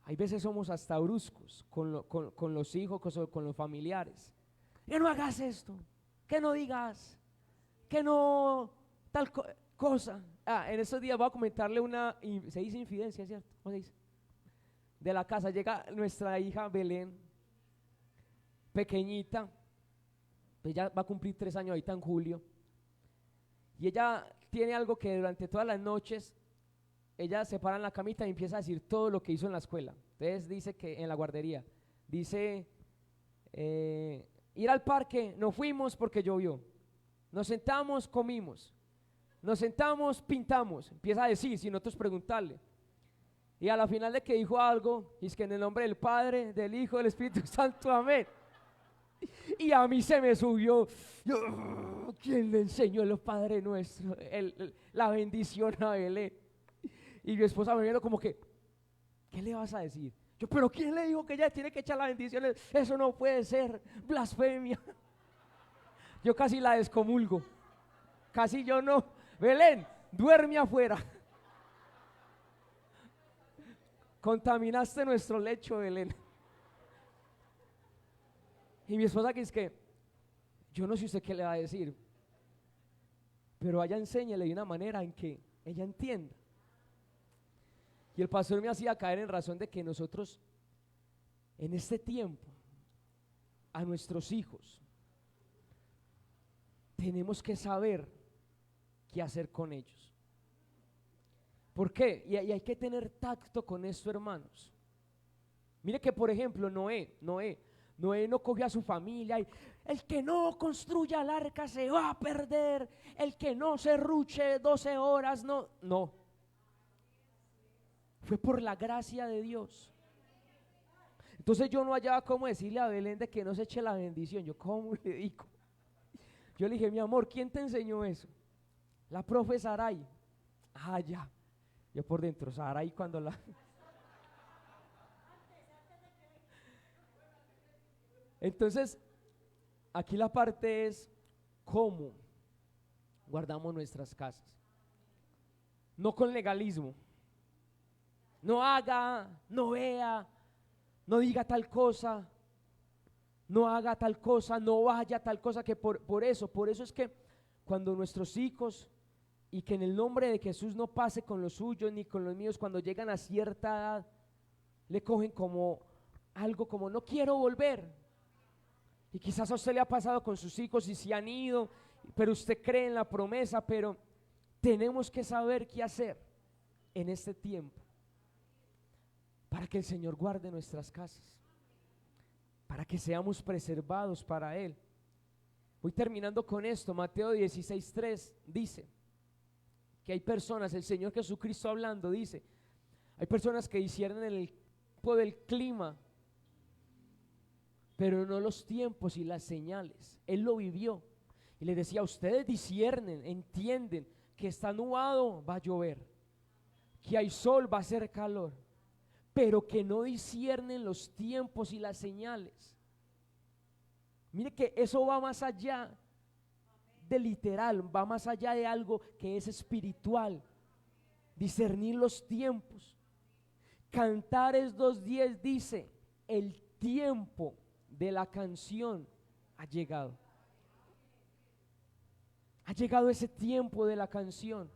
hay veces somos hasta bruscos con los hijos, con los familiares. Que no hagas esto, que no digas, que no tal cosa. En estos días voy a comentarle se dice infidencia, ¿cierto? ¿Cómo se dice? De la casa llega nuestra hija Belén, pequeñita, ella va a cumplir 3 años ahorita en julio, y ella tiene algo que durante todas las noches, ella se para en la camita y empieza a decir todo lo que hizo en la escuela. Entonces dice que en la guardería, dice, ir al parque, no fuimos porque llovió, nos sentamos, comimos, nos sentamos, pintamos, empieza a decir sin nosotros preguntarle. Y a la final de que dijo algo, dice que en el nombre del Padre, del Hijo, del Espíritu Santo, amén. Y a mí se me subió, ¿quién le enseñó el Padre Nuestro? La bendición a Belén. Y mi esposa me viendo como que, ¿qué le vas a decir? Yo, pero ¿quién le dijo que ella tiene que echar la bendición? Eso no puede ser, blasfemia. Yo casi la descomulgo, casi yo no. Belén, duerme afuera. Contaminaste nuestro lecho, Belén. Y mi esposa que es que, yo no sé usted qué le va a decir, pero vaya enséñele de una manera en que ella entienda. Y el pastor me hacía caer en razón de que nosotros en este tiempo a nuestros hijos tenemos que saber qué hacer con ellos. ¿Por qué? Y hay que tener tacto con esto, hermanos. Mire que por ejemplo Noé no cogió a su familia y el que no construya el arca se va a perder, el que no se ruche 12 horas, no. Fue por la gracia de Dios. Entonces yo no hallaba cómo decirle a Belén de que no se eche la bendición. Yo, ¿cómo le digo? Yo le dije, mi amor, ¿quién te enseñó eso? La profe Saray. Ya. Yo por dentro, Saray cuando la... Entonces, aquí la parte es cómo guardamos nuestras casas. No con legalismo. No haga, no vea, no diga tal cosa, no haga tal cosa, no vaya tal cosa, que por eso es que cuando nuestros hijos, y que en el nombre de Jesús no pase con los suyos ni con los míos, cuando llegan a cierta edad, le cogen como algo como no quiero volver. Y quizás a usted le ha pasado con sus hijos y se han ido, pero usted cree en la promesa, pero tenemos que saber qué hacer en este tiempo para que el Señor guarde nuestras casas, para que seamos preservados para Él. Voy terminando con esto. Mateo 16:3 dice que hay personas, el Señor Jesucristo hablando dice, hay personas que disciernen el tiempo del clima, pero no los tiempos y las señales. Él lo vivió y les decía, ustedes disciernen, entienden que está nublado, va a llover, que hay sol, va a hacer calor, pero que no disciernen los tiempos y las señales. Mire que eso va más allá de literal, va más allá de algo que es espiritual. Discernir los tiempos. Cantares 2:10 dice, el tiempo de la canción ha llegado. Ha llegado ese tiempo de la canción.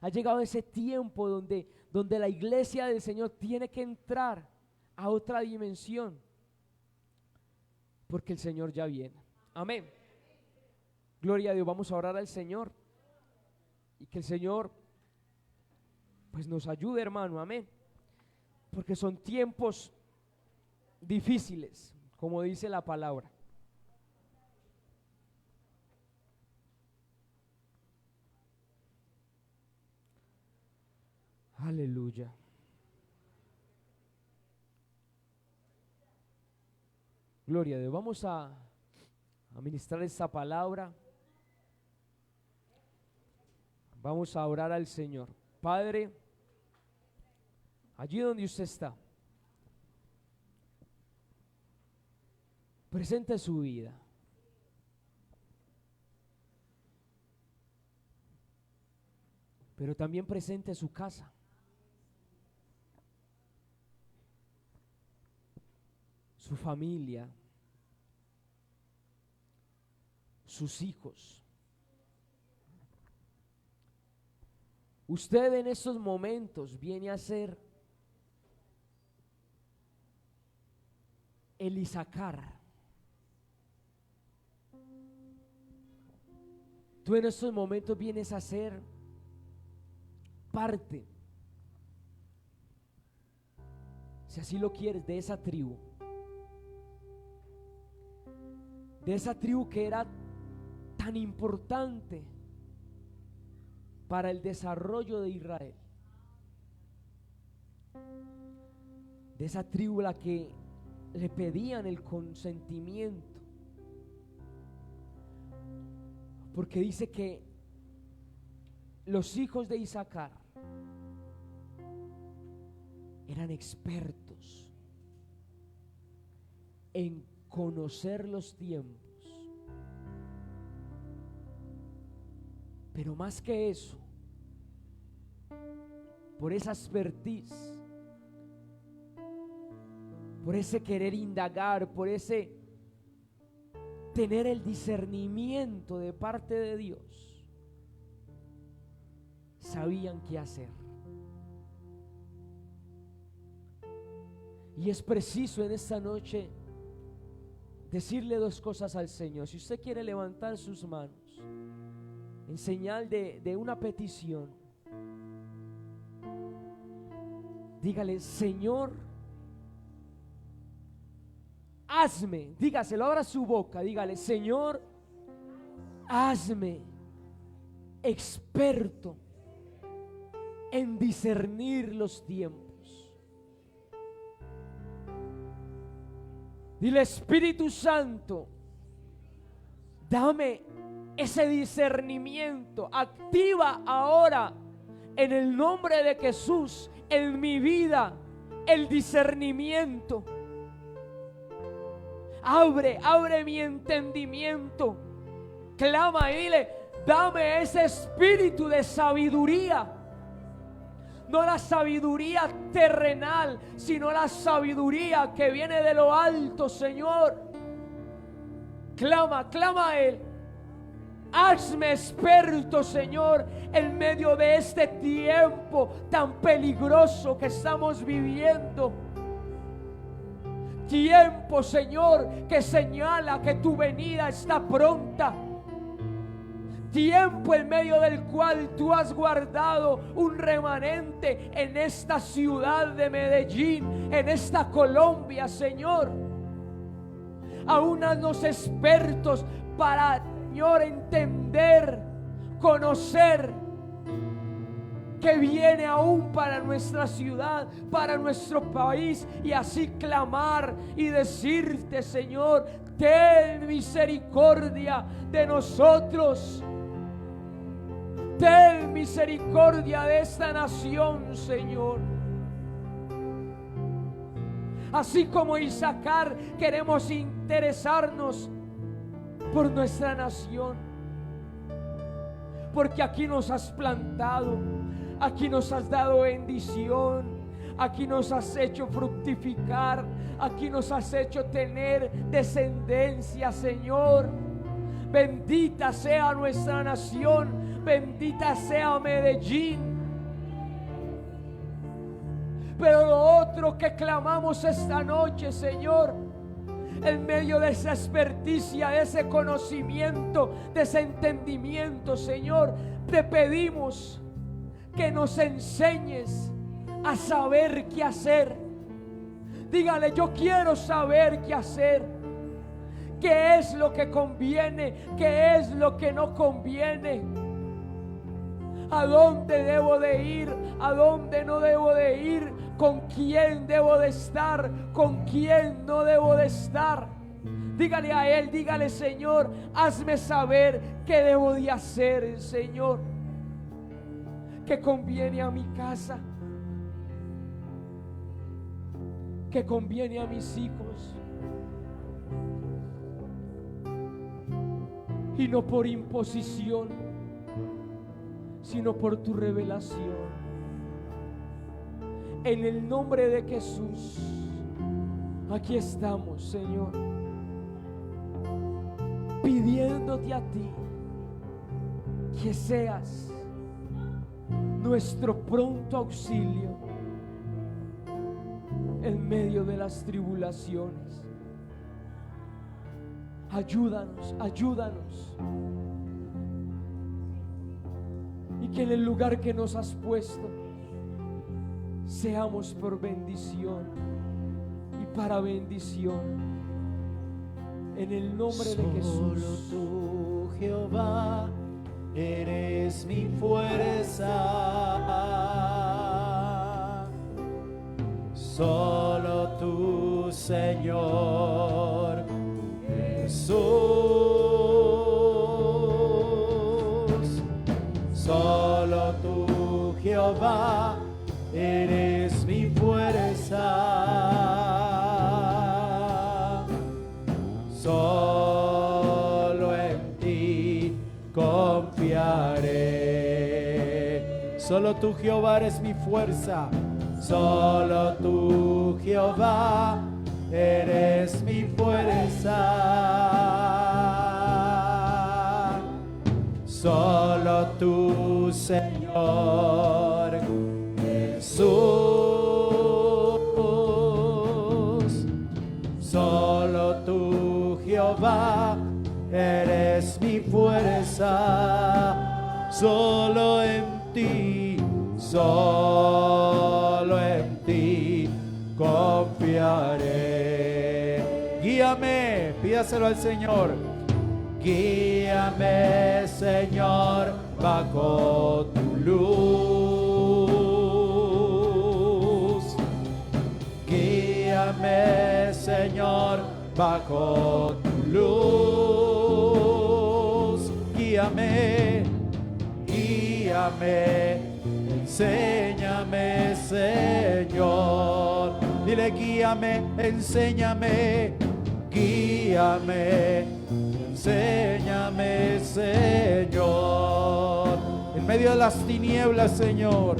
Ha llegado ese tiempo donde la iglesia del Señor tiene que entrar a otra dimensión, porque el Señor ya viene. Amén. Gloria a Dios. Vamos a orar al Señor y que el Señor pues nos ayude, hermano. Amén. Porque son tiempos difíciles, como dice la palabra. Aleluya. Gloria a Dios. Vamos a ministrar esta palabra. Vamos a orar al Señor. Padre, allí donde usted está, presente su vida. Pero también presente su casa. Su familia, sus hijos. Usted en estos momentos viene a ser el Isacar. Tú en estos momentos vienes a ser parte, si así lo quieres, de esa tribu. De esa tribu que era tan importante para el desarrollo de Israel. De esa tribu a la que le pedían el consentimiento. Porque dice que los hijos de Isacar eran expertos en conocer los tiempos, pero más que eso, por esa expertise, por ese querer indagar, por ese tener el discernimiento de parte de Dios, sabían qué hacer. Y es preciso en esta noche decirle dos cosas al Señor. Si usted quiere levantar sus manos en señal de una petición, dígale: Señor, hazme, dígaselo, abra su boca, dígale: Señor, hazme experto en discernir los tiempos. Dile: Espíritu Santo, dame ese discernimiento. Activa ahora en el nombre de Jesús en mi vida el discernimiento. Abre mi entendimiento. Clama y dile: dame ese espíritu de sabiduría. No la sabiduría terrenal, sino la sabiduría que viene de lo alto, Señor. Clama a Él. Hazme experto, Señor, en medio de este tiempo tan peligroso que estamos viviendo. Tiempo, Señor, que señala que tu venida está pronta. Tiempo en medio del cual tú has guardado un remanente en esta ciudad de Medellín, en esta Colombia, Señor. Aún haznos expertos para, Señor, entender, conocer que viene aún para nuestra ciudad, para nuestro país, y así clamar y decirte: Señor, ten misericordia de nosotros. Ten misericordia de esta nación, Señor. Así como Isacar, queremos interesarnos por nuestra nación, porque aquí nos has plantado, aquí nos has dado bendición, aquí nos has hecho fructificar, aquí nos has hecho tener descendencia, Señor. Bendita sea nuestra nación. Bendita sea Medellín. Pero lo otro que clamamos esta noche, Señor, en medio de esa experticia, de ese conocimiento, de ese entendimiento, Señor, te pedimos que nos enseñes a saber qué hacer. Dígale: yo quiero saber qué hacer. ¿Qué es lo que conviene? ¿Qué es lo que no conviene? ¿A dónde debo de ir? ¿A dónde no debo de ir? ¿Con quién debo de estar? ¿Con quién no debo de estar? Dígale a Él, dígale: Señor, hazme saber qué debo de hacer, Señor, que conviene a mi casa, que conviene a mis hijos, y no por imposición, sino por tu revelación. En el nombre de Jesús, aquí estamos, Señor, pidiéndote a ti que seas nuestro pronto auxilio en medio de las tribulaciones. Ayúdanos, ayúdanos. Y que en el lugar que nos has puesto seamos por bendición y para bendición. En el nombre de Jesús. Solo tú, Jehová, eres mi fuerza. Solo tú, Señor Jesús. Solo tú, Jehová, eres mi fuerza. Solo en ti confiaré. Solo tú, Jehová, eres mi fuerza. Solo tú, Jehová, eres mi fuerza. Solo tú, Señor Jesús. Solo tú, Jehová, eres mi fuerza. Solo en ti, solo en ti confiaré. Guíame, pídaselo al Señor. Guíame, Señor, bajo tu luz. Guíame, Señor, bajo tu luz. Guíame, guíame, enséñame, Señor. Dile: guíame, enséñame, guíame, enséñame, Señor. En medio de las tinieblas, Señor,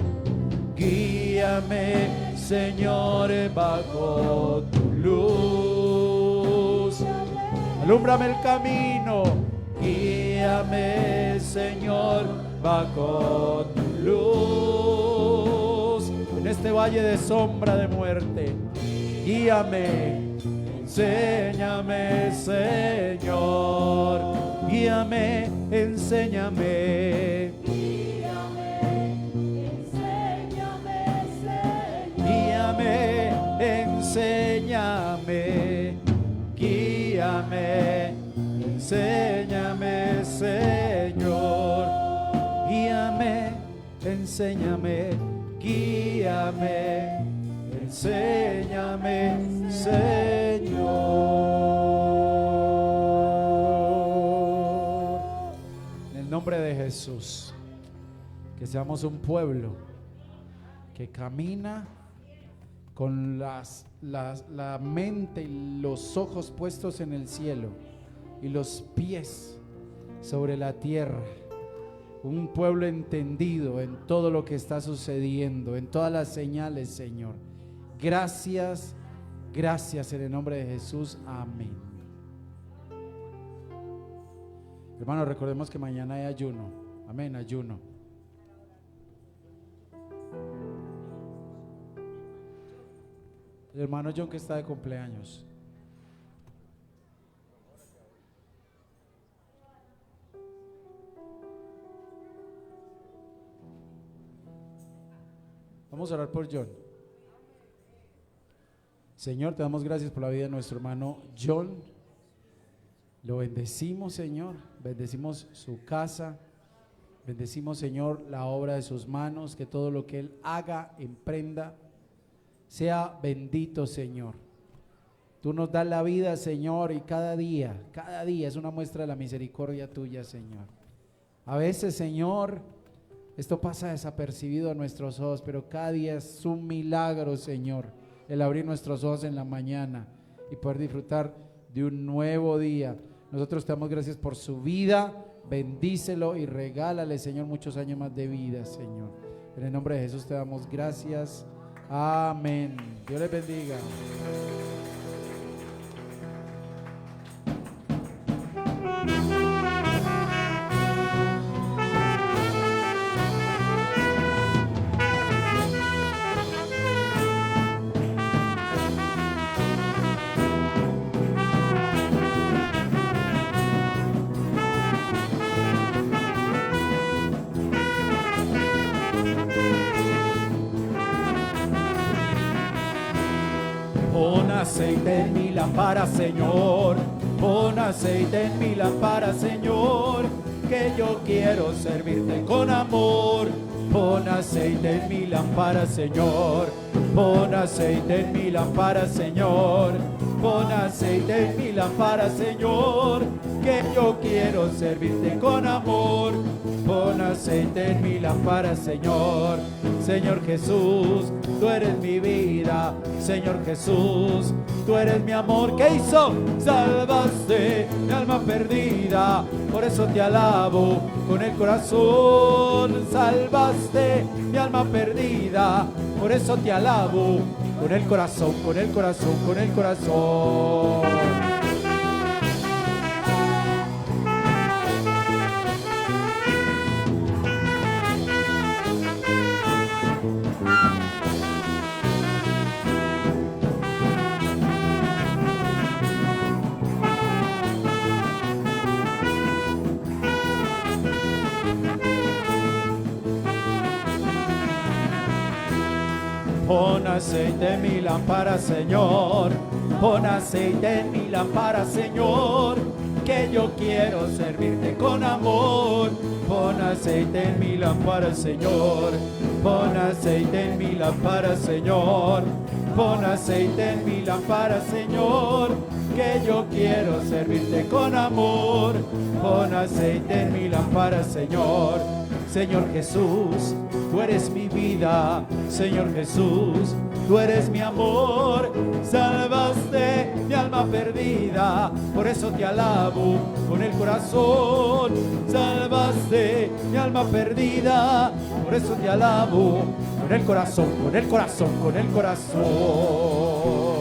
guíame, Señor, bajo tu luz. Alúmbrame el camino, guíame, Señor, bajo tu luz. En este valle de sombra de muerte, guíame, enséñame, Señor. Guíame, enséñame. Guíame, enséñame. Guíame, enséñame, Señor. Guíame, enséñame. Guíame, enséñame, Señor. En el nombre de Jesús, que seamos un pueblo que camina con la mente y los ojos puestos en el cielo y los pies sobre la tierra. Un pueblo entendido en todo lo que está sucediendo, en todas las señales, Señor. Gracias, gracias en el nombre de Jesús. Amén. Hermanos, recordemos que mañana hay ayuno. Amén, ayuno. El hermano John, que está de cumpleaños. Vamos a orar por John. Señor, te damos gracias por la vida de nuestro hermano John. Lo bendecimos, Señor. Bendecimos su casa. Bendecimos, Señor, la obra de sus manos. Que todo lo que él haga, emprenda, sea bendito, Señor. Tú nos das la vida, Señor, y cada día es una muestra de la misericordia tuya, Señor. A veces, Señor, esto pasa desapercibido a nuestros ojos, pero cada día es un milagro, Señor, el abrir nuestros ojos en la mañana y poder disfrutar de un nuevo día. Nosotros te damos gracias por su vida, bendícelo y regálale, Señor, muchos años más de vida, Señor. En el nombre de Jesús te damos gracias. Amén. Dios les bendiga. Pon aceite en mi lámpara, Señor. Pon aceite en mi lámpara, Señor, que yo quiero servirte con amor. Pon aceite en mi lámpara, Señor. Pon aceite en mi lámpara, Señor. Pon aceite en mi lámpara, Señor, que yo quiero servirte con amor. Pon aceite en mi lámpara, Señor. Señor Jesús, tú eres mi vida. Señor Jesús, tú eres mi amor. ¿Qué hizo? Salvaste mi alma perdida, por eso te alabo con el corazón. Salvaste mi alma perdida, por eso te alabo con el corazón, con el corazón, con el corazón. Pon aceite en mi lámpara, Señor. Pon aceite en mi lámpara, Señor, que yo quiero servirte con amor. Pon aceite en mi lámpara, Señor. Pon aceite en mi lámpara, Señor. Pon aceite en mi lámpara, Señor, que yo quiero servirte con amor. Pon aceite en mi lámpara, Señor. Señor Jesús, tú eres mi vida. Señor Jesús, tú eres mi amor. Salvaste mi alma perdida, por eso te alabo con el corazón. Salvaste mi alma perdida, por eso te alabo con el corazón, con el corazón, con el corazón.